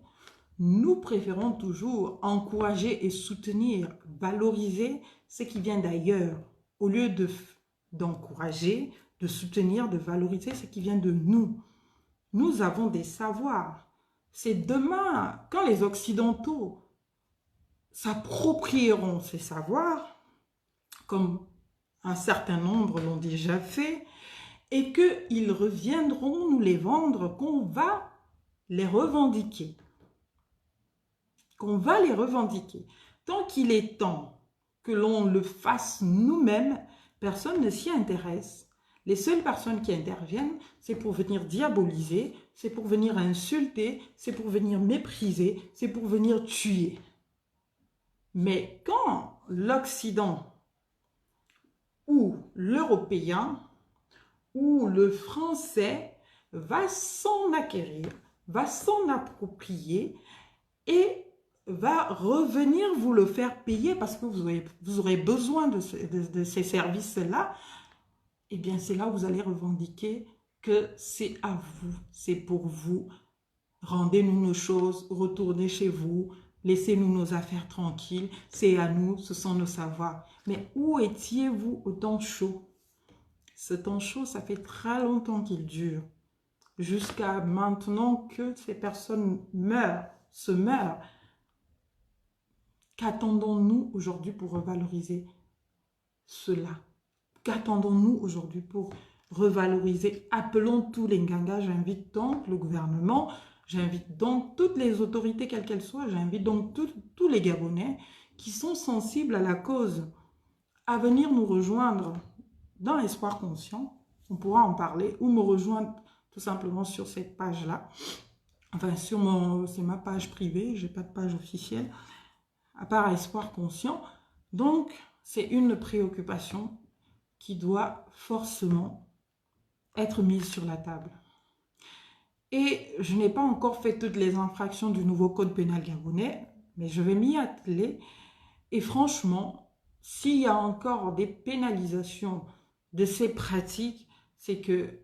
Nous préférons toujours encourager et soutenir, valoriser ce qui vient d'ailleurs, au lieu d'encourager, de soutenir, de valoriser ce qui vient de nous. Nous avons des savoirs. C'est demain, quand les Occidentaux s'approprieront ces savoirs, comme un certain nombre l'ont déjà fait, et qu'ils reviendront nous les vendre, qu'on va les revendiquer. Qu'on va les revendiquer. Tant qu'il est temps que l'on le fasse nous-mêmes, personne ne s'y intéresse. Les seules personnes qui interviennent, c'est pour venir diaboliser, c'est pour venir insulter, c'est pour venir mépriser, c'est pour venir tuer. Mais quand l'Occident ou l'Européen ou le Français va s'en acquérir, va s'en approprier et va revenir vous le faire payer parce que vous aurez besoin de ces services-là, eh bien c'est là où vous allez revendiquer que c'est à vous, c'est pour vous. Rendez-nous nos choses, retournez chez vous, laissez-nous nos affaires tranquilles, c'est à nous, ce sont nos savoirs. Mais où étiez-vous au temps chaud? Ce temps chaud, ça fait très longtemps qu'il dure. Jusqu'à maintenant que ces personnes se meurent. Qu'attendons-nous aujourd'hui pour revaloriser cela? Qu'attendons-nous aujourd'hui pour revaloriser? Appelons tous les Ngangas, j'invite donc le gouvernement, j'invite donc toutes les autorités, quelles qu'elles soient, j'invite donc tous les Gabonais qui sont sensibles à la cause à venir nous rejoindre dans Espoir Conscient. On pourra en parler ou me rejoindre tout simplement sur cette page-là. Enfin, c'est ma page privée, je n'ai pas de page officielle, à part Espoir Conscient. Donc, c'est une préoccupation qui doit forcément être mise sur la table. Et je n'ai pas encore fait toutes les infractions du nouveau code pénal gabonais, mais je vais m'y atteler. Et franchement, s'il y a encore des pénalisations de ces pratiques, c'est que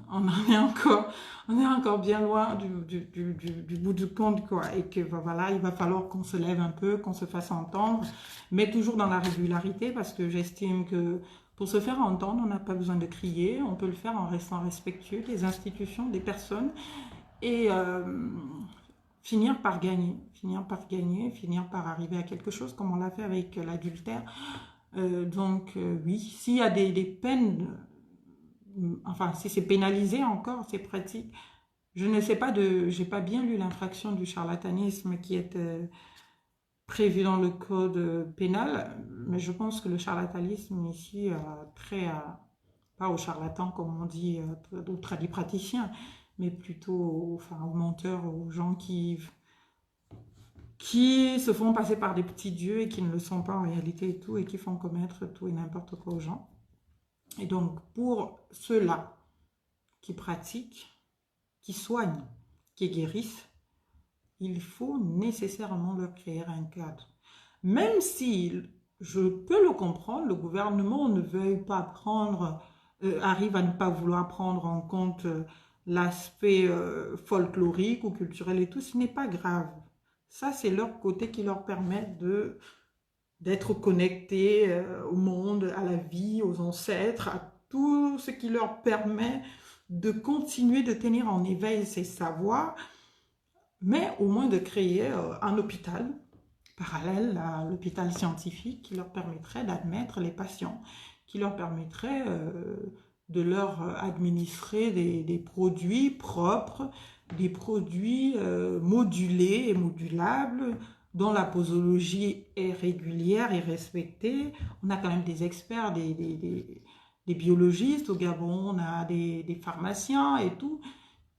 on est encore bien loin du bout du compte, quoi. Et que voilà, il va falloir qu'on se lève un peu, qu'on se fasse entendre, mais toujours dans la régularité, parce que j'estime que pour se faire entendre, on n'a pas besoin de crier, on peut le faire en restant respectueux des institutions, des personnes, et finir par gagner, finir par arriver à quelque chose, comme on l'a fait avec l'adultère. Oui, s'il y a des peines, enfin, si c'est pénalisé encore, ces pratiques, je ne sais pas j'ai pas bien lu l'infraction du charlatanisme qui est prévu dans le code pénal, mais je pense que le charlatanisme ici a trait pas aux charlatans comme on dit, aux praticiens, mais plutôt aux menteurs, aux gens qui se font passer par des petits dieux et qui ne le sont pas en réalité et tout, et qui font commettre tout et n'importe quoi aux gens. Et donc, pour ceux-là qui pratiquent, qui soignent, qui guérissent, il faut nécessairement leur créer un cadre. Même si, je peux le comprendre, le gouvernement ne veuille pas arrive à ne pas vouloir prendre en compte l'aspect folklorique ou culturel et tout, ce n'est pas grave. Ça, c'est leur côté qui leur permet d'être connectés au monde, à la vie, aux ancêtres, à tout ce qui leur permet de continuer de tenir en éveil ces savoirs, mais au moins de créer un hôpital parallèle à l'hôpital scientifique qui leur permettrait d'admettre les patients, qui leur permettrait de leur administrer des produits propres, des produits modulés et modulables, dont la posologie est régulière et respectée. On a quand même des experts, des biologistes au Gabon, on a des pharmaciens et tout,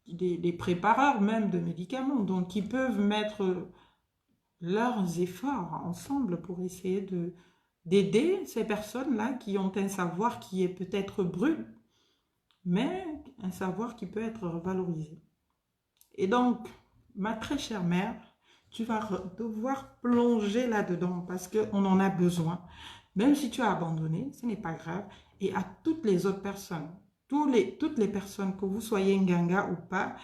des prépareurs même de médicaments, donc qui peuvent mettre leurs efforts ensemble pour essayer d'aider ces personnes-là qui ont un savoir qui est peut-être brut, mais un savoir qui peut être valorisé. Et donc, ma très chère mère, tu vas devoir plonger là-dedans parce qu'on en a besoin. Même si tu as abandonné, ce n'est pas grave. Et à toutes les autres personnes, toutes les personnes, que vous soyez Nganga ou pas,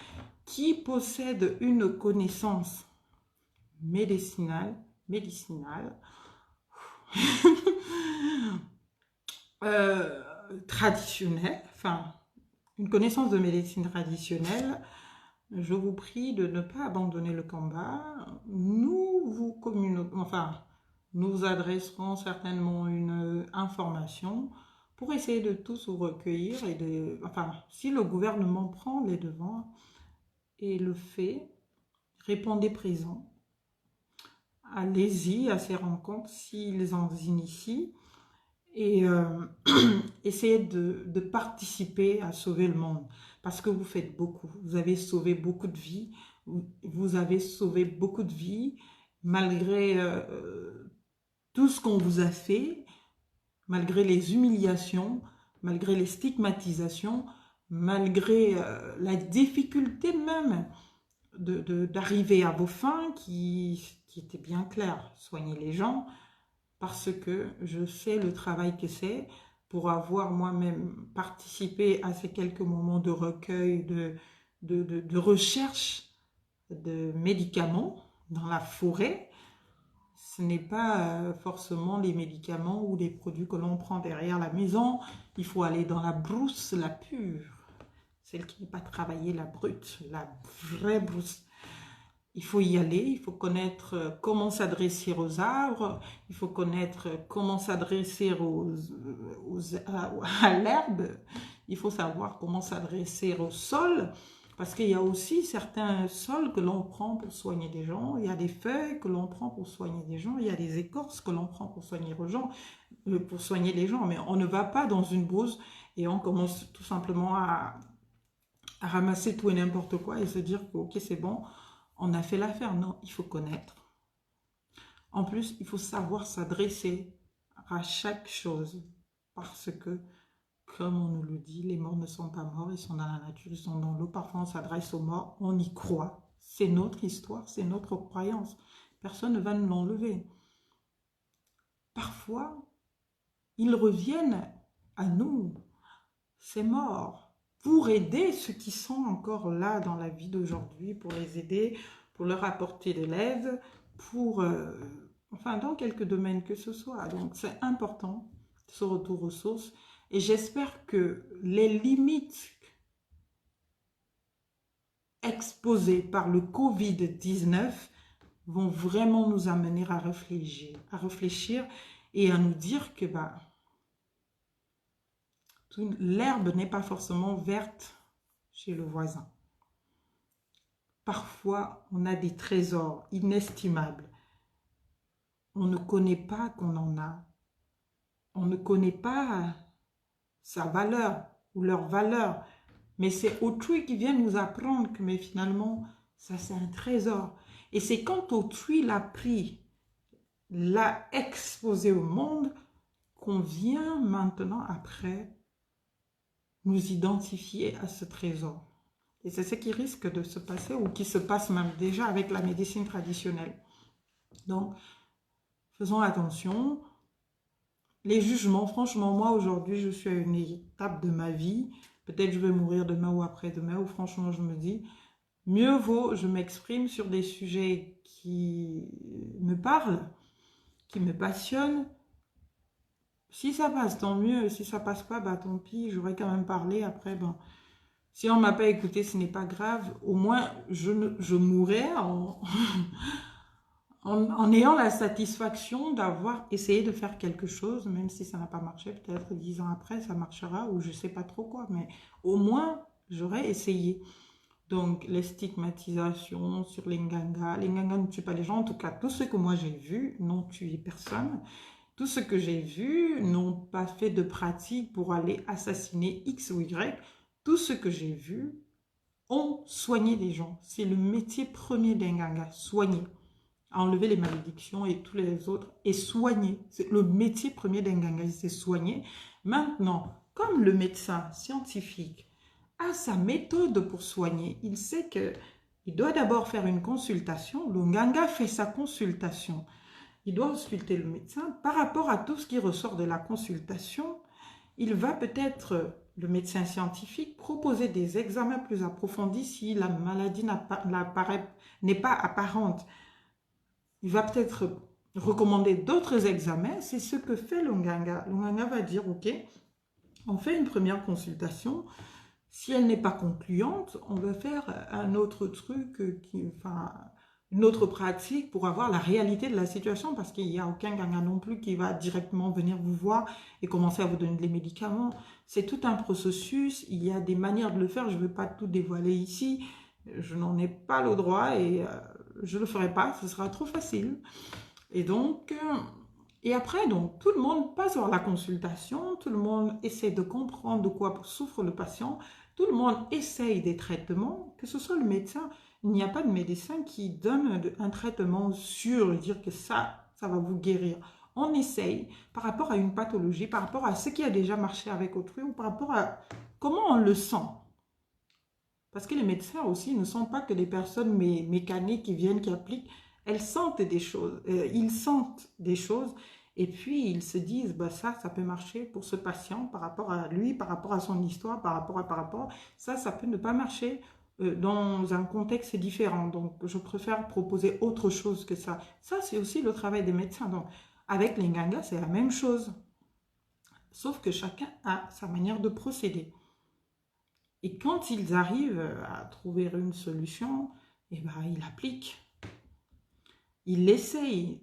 qui possèdent une connaissance médicinale, traditionnelle, enfin, une connaissance de médecine traditionnelle, je vous prie de ne pas abandonner le combat. Nous vous adresserons certainement une information pour essayer de tous vous recueillir si le gouvernement prend les devants et le fait, répondez présent. Allez-y à ces rencontres s'ils en initient. Et essayez de participer à sauver le monde parce que vous faites beaucoup. Vous avez sauvé beaucoup de vies. Vous avez sauvé beaucoup de vies malgré tout ce qu'on vous a fait, malgré les humiliations, malgré les stigmatisations, malgré la difficulté même d'arriver à vos fins qui étaient bien claires. Soigner les gens parce que je sais le travail que c'est pour avoir moi-même participé à ces quelques moments de recueil, de recherche de médicaments dans la forêt. Ce n'est pas forcément les médicaments ou les produits que l'on prend derrière la maison. Il faut aller dans la brousse, la pure. Celle qui n'est pas travaillée, la brute, la vraie brousse. Il faut y aller, il faut connaître comment s'adresser aux arbres, il faut connaître comment s'adresser à l'herbe, il faut savoir comment s'adresser au sol, parce qu'il y a aussi certains sols que l'on prend pour soigner des gens, il y a des feuilles que l'on prend pour soigner des gens, il y a des écorces que l'on prend pour soigner les gens, mais on ne va pas dans une brousse et on commence tout simplement à ramasser tout et n'importe quoi et se dire que ok c'est bon, on a fait l'affaire. Non, il faut connaître. En plus, il faut savoir s'adresser à chaque chose parce que, comme on nous le dit, les morts ne sont pas morts, ils sont dans la nature, ils sont dans l'eau. Parfois, on s'adresse aux morts, on y croit. C'est notre histoire, c'est notre croyance. Personne ne va nous l'enlever. Parfois, ils reviennent à nous, ces morts, pour aider ceux qui sont encore là dans la vie d'aujourd'hui, pour les aider, pour leur apporter de l'aide, pour, enfin, dans quelques domaines que ce soit. Donc, c'est important, ce retour aux sources. Et j'espère que les limites exposées par le Covid-19 vont vraiment nous amener à réfléchir et à nous dire que l'herbe n'est pas forcément verte chez le voisin. Parfois, on a des trésors inestimables. On ne connaît pas qu'on en a. On ne connaît pas sa valeur ou leur valeur. Mais c'est autrui qui vient nous apprendre que mais finalement, ça c'est un trésor. Et c'est quand autrui l'a pris, l'a exposé au monde, qu'on vient maintenant après nous identifier à ce trésor. Et c'est ce qui risque de se passer ou qui se passe même déjà avec la médecine traditionnelle. Donc, faisons attention. Les jugements, franchement, moi aujourd'hui, je suis à une étape de ma vie. Peut-être je vais mourir demain ou après-demain, ou franchement, je me dis, mieux vaut je m'exprime sur des sujets qui me parlent, qui me passionnent. Si ça passe, tant mieux. Si ça passe pas, tant pis, j'aurais quand même parlé. Après, si on ne m'a pas écouté, ce n'est pas grave. Au moins, je mourrai en ayant la satisfaction d'avoir essayé de faire quelque chose, même si ça n'a pas marché. Peut-être 10 ans après, ça marchera ou je ne sais pas trop quoi. Mais au moins, j'aurais essayé. Donc, les stigmatisations sur les Nganga ne tuent pas les gens. En tout cas, tout ce que moi j'ai vu n'ont tué personne. Tout ce que j'ai vu n'ont pas fait de pratique pour aller assassiner X ou Y. Tout ce que j'ai vu ont soigné les gens. C'est le métier premier d'un Nganga, soigner. Enlever les malédictions et tous les autres et soigner. C'est le métier premier d'un Nganga, c'est soigner. Maintenant, comme le médecin scientifique a sa méthode pour soigner, il sait qu'il doit d'abord faire une consultation. Le Nganga fait sa consultation. Il doit ausculter le médecin. Par rapport à tout ce qui ressort de la consultation, il va peut-être, le médecin scientifique, proposer des examens plus approfondis si la maladie n'est pas apparente. Il va peut-être recommander d'autres examens. C'est ce que fait le Nganga. Le Nganga va dire, ok, on fait une première consultation. Si elle n'est pas concluante, on va faire un autre truc, une autre pratique pour avoir la réalité de la situation parce qu'il n'y a aucun Nganga non plus qui va directement venir vous voir et commencer à vous donner des médicaments. C'est tout un processus, il y a des manières de le faire, je ne veux pas tout dévoiler ici, je n'en ai pas le droit et je ne le ferai pas, ce sera trop facile. Et donc, Et après, donc, tout le monde passe par la consultation, tout le monde essaie de comprendre de quoi souffre le patient, tout le monde essaye des traitements, que ce soit le médecin. Il n'y a pas de médecin qui donne un traitement sûr, dire que ça va vous guérir. On essaye par rapport à une pathologie, par rapport à ce qui a déjà marché avec autrui ou par rapport à comment on le sent. Parce que les médecins aussi ne sont pas que des personnes mécaniques qui viennent, qui appliquent. Elles sentent des choses, ils sentent des choses et puis ils se disent, bah ça peut marcher pour ce patient par rapport à lui, par rapport à son histoire, par rapport. Ça peut ne pas marcher dans un contexte différent. Donc, je préfère proposer autre chose que ça. Ça, c'est aussi le travail des médecins. Donc, avec les Nganga, c'est la même chose. Sauf que chacun a sa manière de procéder. Et quand ils arrivent à trouver une solution, eh ben, ils l'appliquent. Ils l'essayent.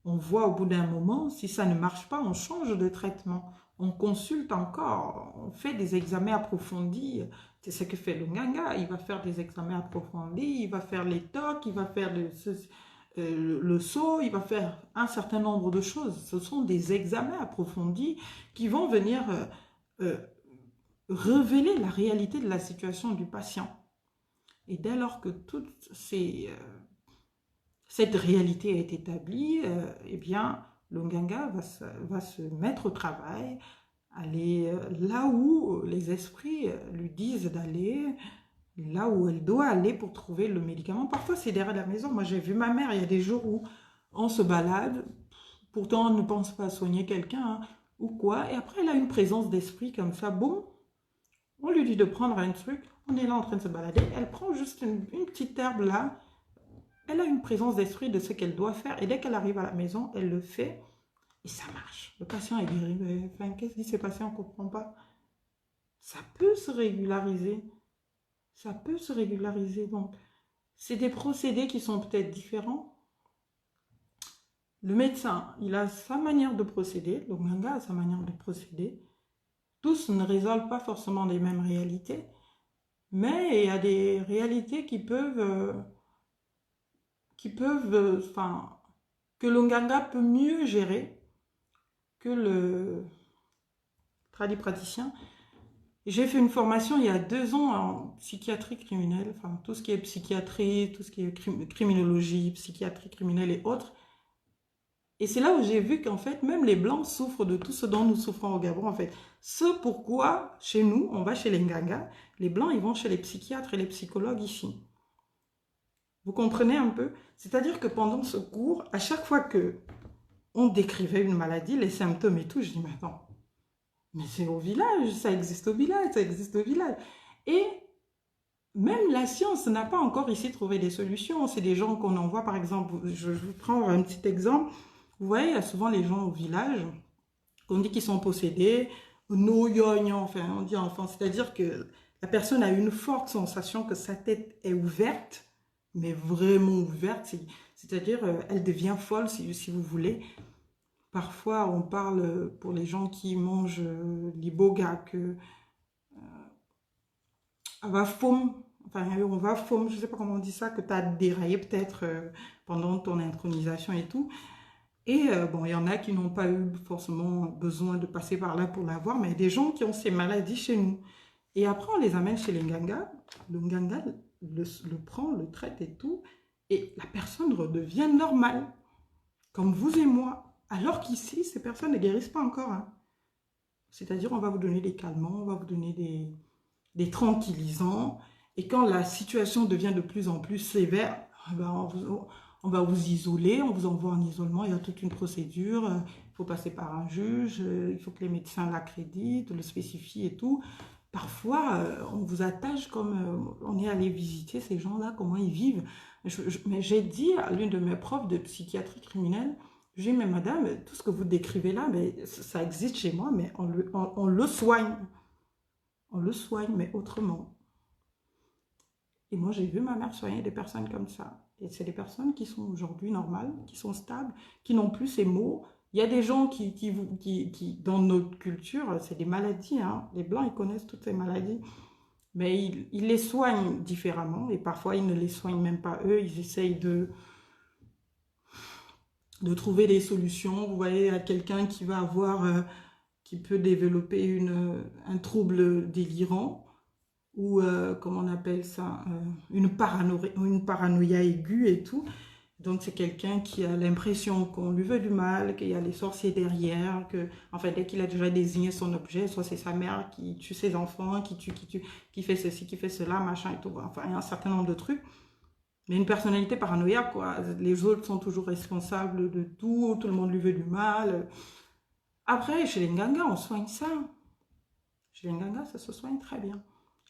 On voit au bout d'un moment, si ça ne marche pas, on change de traitement. On consulte encore, on fait des examens approfondis. C'est ce que fait le Nganga. Il va faire des examens approfondis, il va faire les tocs, il va faire le saut, il va faire un certain nombre de choses. Ce sont des examens approfondis qui vont venir révéler la réalité de la situation du patient. Et dès lors que toute cette réalité est établie, eh bien, le Nganga va se mettre au travail, aller là où les esprits lui disent d'aller, là où elle doit aller pour trouver le médicament. Parfois, c'est derrière la maison. Moi, j'ai vu ma mère, il y a des jours où on se balade, pourtant on ne pense pas à soigner quelqu'un, hein, ou quoi, et après, elle a une présence d'esprit comme ça, bon, on lui dit de prendre un truc, on est là en train de se balader, elle prend juste une petite herbe là, elle a une présence d'esprit de ce qu'elle doit faire, et dès qu'elle arrive à la maison, elle le fait, et ça marche. Le patient est guéri, mais enfin, qu'est-ce qui s'est passé, on ne comprend pas. Ça peut se régulariser, ça peut se régulariser, donc c'est des procédés qui sont peut-être différents. Le médecin, il a sa manière de procéder, le Nganga a sa manière de procéder. Tous ne résolvent pas forcément les mêmes réalités, mais il y a des réalités enfin, que le Nganga peut mieux gérer que le praticien. J'ai fait une formation il y a 2 ans en psychiatrie criminelle, enfin tout ce qui est psychiatrie, tout ce qui est criminologie, psychiatrie criminelle et autres. Et c'est là où j'ai vu qu'en fait, même les Blancs souffrent de tout ce dont nous souffrons au Gabon, en fait. Ce pourquoi, chez nous, on va chez les Nganga, les Blancs, ils vont chez les psychiatres et les psychologues ici. Vous comprenez un peu? C'est-à-dire que pendant ce cours, à chaque fois que on décrivait une maladie, les symptômes et tout, je dis, mais attends, mais c'est au village, ça existe au village, ça existe au village. Et même la science n'a pas encore ici trouvé des solutions. C'est des gens qu'on envoie, par exemple, je vous prends un petit exemple. Vous voyez, il y a souvent les gens au village qu'on dit qu'ils sont possédés, no yoignon, enfin, on dit enfant, c'est-à-dire que la personne a une forte sensation que sa tête est ouverte, mais vraiment ouverte, c'est-à-dire elle devient folle, si vous voulez. Parfois, on parle pour les gens qui mangent l'iboga que on va faume, enfin on va faume, je ne sais pas comment on dit ça, que tu as déraillé peut-être pendant ton intronisation et tout. Et bon, il y en a qui n'ont pas eu forcément besoin de passer par là pour l'avoir, mais il y a des gens qui ont ces maladies chez nous. Et après, on les amène chez les Nganga. Le Nganga le prend, le traite et tout. Et la personne redevient normale, comme vous et moi. Alors qu'ici, ces personnes ne guérissent pas encore. Hein. C'est-à-dire, on va vous donner des calmants, on va vous donner des tranquillisants. Et quand la situation devient de plus en plus sévère, ben on va vous isoler, on vous envoie en isolement, il y a toute une procédure, il faut passer par un juge, il faut que les médecins l'accréditent, le spécifient et tout. Parfois, on vous attache comme on est allé visiter ces gens-là, comment ils vivent. Mais j'ai dit à l'une de mes profs de psychiatrie criminelle, j'ai dit, mais madame, tout ce que vous décrivez là, mais ça existe chez moi, mais on le soigne. On le soigne, mais autrement. Et moi, j'ai vu ma mère soigner des personnes comme ça. Et c'est des personnes qui sont aujourd'hui normales, qui sont stables, qui n'ont plus ces maux. Il y a des gens qui dans notre culture, c'est des maladies. Hein. Les Blancs, ils connaissent toutes ces maladies. Mais ils les soignent différemment. Et parfois, ils ne les soignent même pas eux. Ils essayent de trouver des solutions. Vous voyez, il y a quelqu'un qui va avoir, qui peut développer un trouble délirant ou, comment on appelle ça, une paranoïa aiguë et tout. Donc, c'est quelqu'un qui a l'impression qu'on lui veut du mal, qu'il y a les sorciers derrière, que, en fait, dès qu'il a déjà désigné son objet, soit c'est sa mère qui tue ses enfants, qui fait ceci, qui fait cela, machin et tout. Enfin, il y a un certain nombre de trucs. Mais une personnalité paranoïaque, quoi. Les autres sont toujours responsables de tout, tout le monde lui veut du mal. Après, chez les Nganga, on soigne ça. Chez les Nganga, ça se soigne très bien.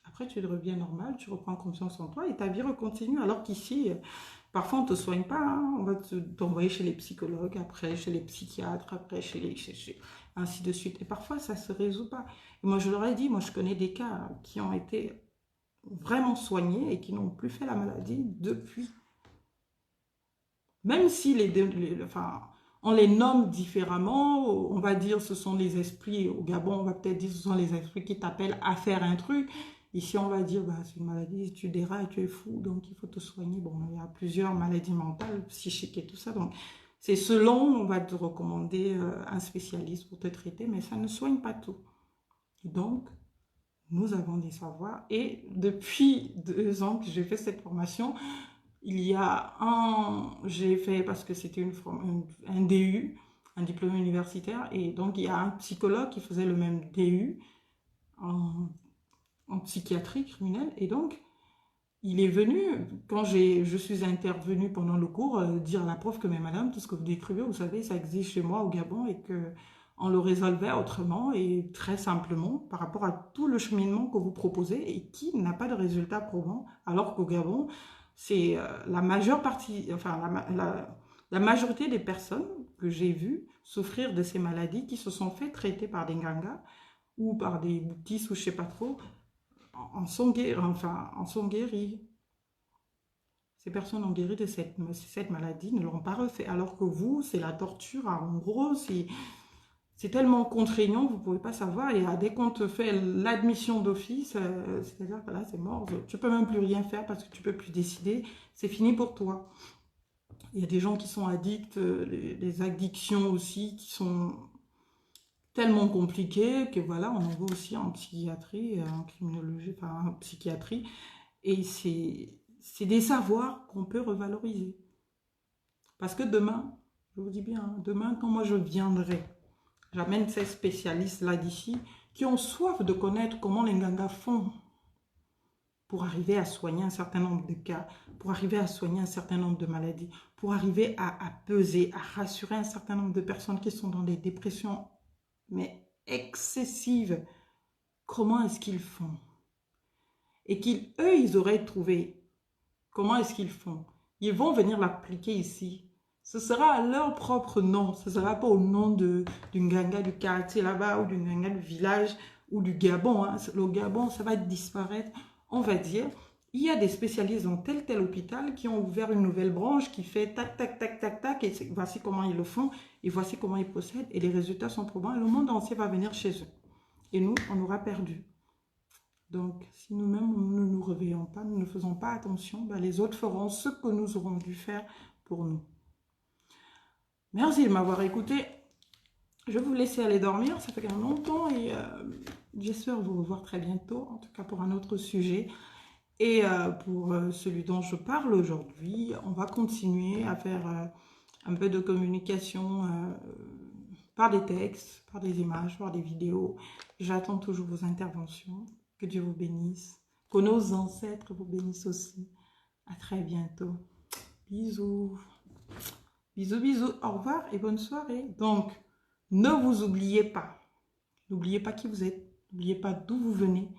Après, tu reviens normal, tu reprends confiance en toi et ta vie recontinue. Alors qu'ici, parfois, on ne te soigne pas. Hein. On va t'envoyer chez les psychologues, après chez les psychiatres, après ainsi de suite. Et parfois, ça ne se résout pas. Et moi, je leur ai dit, moi, je connais des cas qui ont été vraiment soignés et qui n'ont plus fait la maladie depuis. Même si enfin, on les nomme différemment, on va dire ce sont les esprits, au Gabon, on va peut-être dire ce sont les esprits qui t'appellent à faire un truc. Ici, on va dire, bah, c'est une maladie, tu dérailles, tu es fou, donc il faut te soigner. Bon, il y a plusieurs maladies mentales, psychiques et tout ça. Donc, c'est selon, on va te recommander un spécialiste pour te traiter, mais ça ne soigne pas tout. Donc, nous avons des savoirs. Et depuis 2 ans que j'ai fait cette formation, il y a j'ai fait parce que c'était un DU, un diplôme universitaire, et donc il y a un psychologue qui faisait le même DU en, en psychiatrie criminelle, et donc il est venu, quand je suis intervenue pendant le cours, dire à la prof que, mais madame, tout ce que vous décrivez, vous savez, ça existe chez moi au Gabon, et que on le résolvait autrement et très simplement par rapport à tout le cheminement que vous proposez et qui n'a pas de résultat probant, alors qu'au Gabon, c'est la majeure partie, enfin la majorité des personnes que j'ai vues souffrir de ces maladies qui se sont fait traiter par des Nganga ou par des bouddhistes ou je sais pas trop, en sont guéris, enfin, en sont guéris. Ces personnes ont guéri de cette maladie, ne l'ont pas refait. Alors que vous, c'est la torture. En gros, c'est tellement contraignant, vous ne pouvez pas savoir. Et dès qu'on te fait l'admission d'office, c'est-à-dire que là, c'est mort. Tu ne peux même plus rien faire parce que tu ne peux plus décider. C'est fini pour toi. Il y a des gens qui sont addicts, les addictions aussi, qui sont tellement compliquées que voilà, on en voit aussi en psychiatrie, en criminologie, enfin en psychiatrie. Et c'est des savoirs qu'on peut revaloriser. Parce que demain, je vous dis bien, hein, demain, quand moi je viendrai, j'amène ces spécialistes-là d'ici qui ont soif de connaître comment les Nganga font pour arriver à soigner un certain nombre de cas, pour arriver à soigner un certain nombre de maladies, pour arriver à peser, à rassurer un certain nombre de personnes qui sont dans des dépressions, mais excessives. Comment est-ce qu'ils font? Et qu'eux, ils auraient trouvé. Comment est-ce qu'ils font? Ils vont venir l'appliquer ici. Ce sera à leur propre nom. Ce ne sera pas au nom du Nganga du quartier là-bas ou du Nganga du village ou du Gabon. Hein. Le Gabon, ça va disparaître. On va dire, il y a des spécialistes dans tel hôpital qui ont ouvert une nouvelle branche qui fait tac, tac, tac, tac, tac. Et voici comment ils le font et voici comment ils procèdent. Et les résultats sont probants. Et le monde entier va venir chez eux. Et nous, on aura perdu. Donc, si nous-mêmes, nous ne nous réveillons pas, nous ne faisons pas attention, ben les autres feront ce que nous aurons dû faire pour nous. Merci de m'avoir écouté. Je vais vous laisser aller dormir, ça fait quand même longtemps et j'espère vous revoir très bientôt, en tout cas pour un autre sujet. Et pour celui dont je parle aujourd'hui, on va continuer à faire un peu de communication par des textes, par des images, par des vidéos. J'attends toujours vos interventions. Que Dieu vous bénisse. Que nos ancêtres vous bénissent aussi. À très bientôt. Bisous. Bisous, bisous. Au revoir et bonne soirée. Donc, ne vous oubliez pas. N'oubliez pas qui vous êtes. N'oubliez pas d'où vous venez.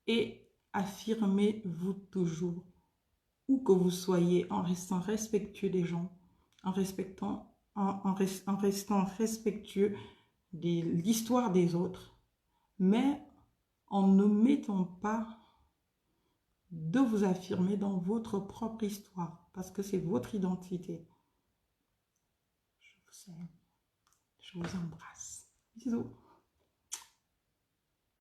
Et affirmez-vous toujours. Où que vous soyez, en restant respectueux des gens. En restant respectueux de l'histoire des autres. Mais en ne mettant pas de vous affirmer dans votre propre histoire, parce que c'est votre identité. Je vous aime, je vous embrasse. Bisous.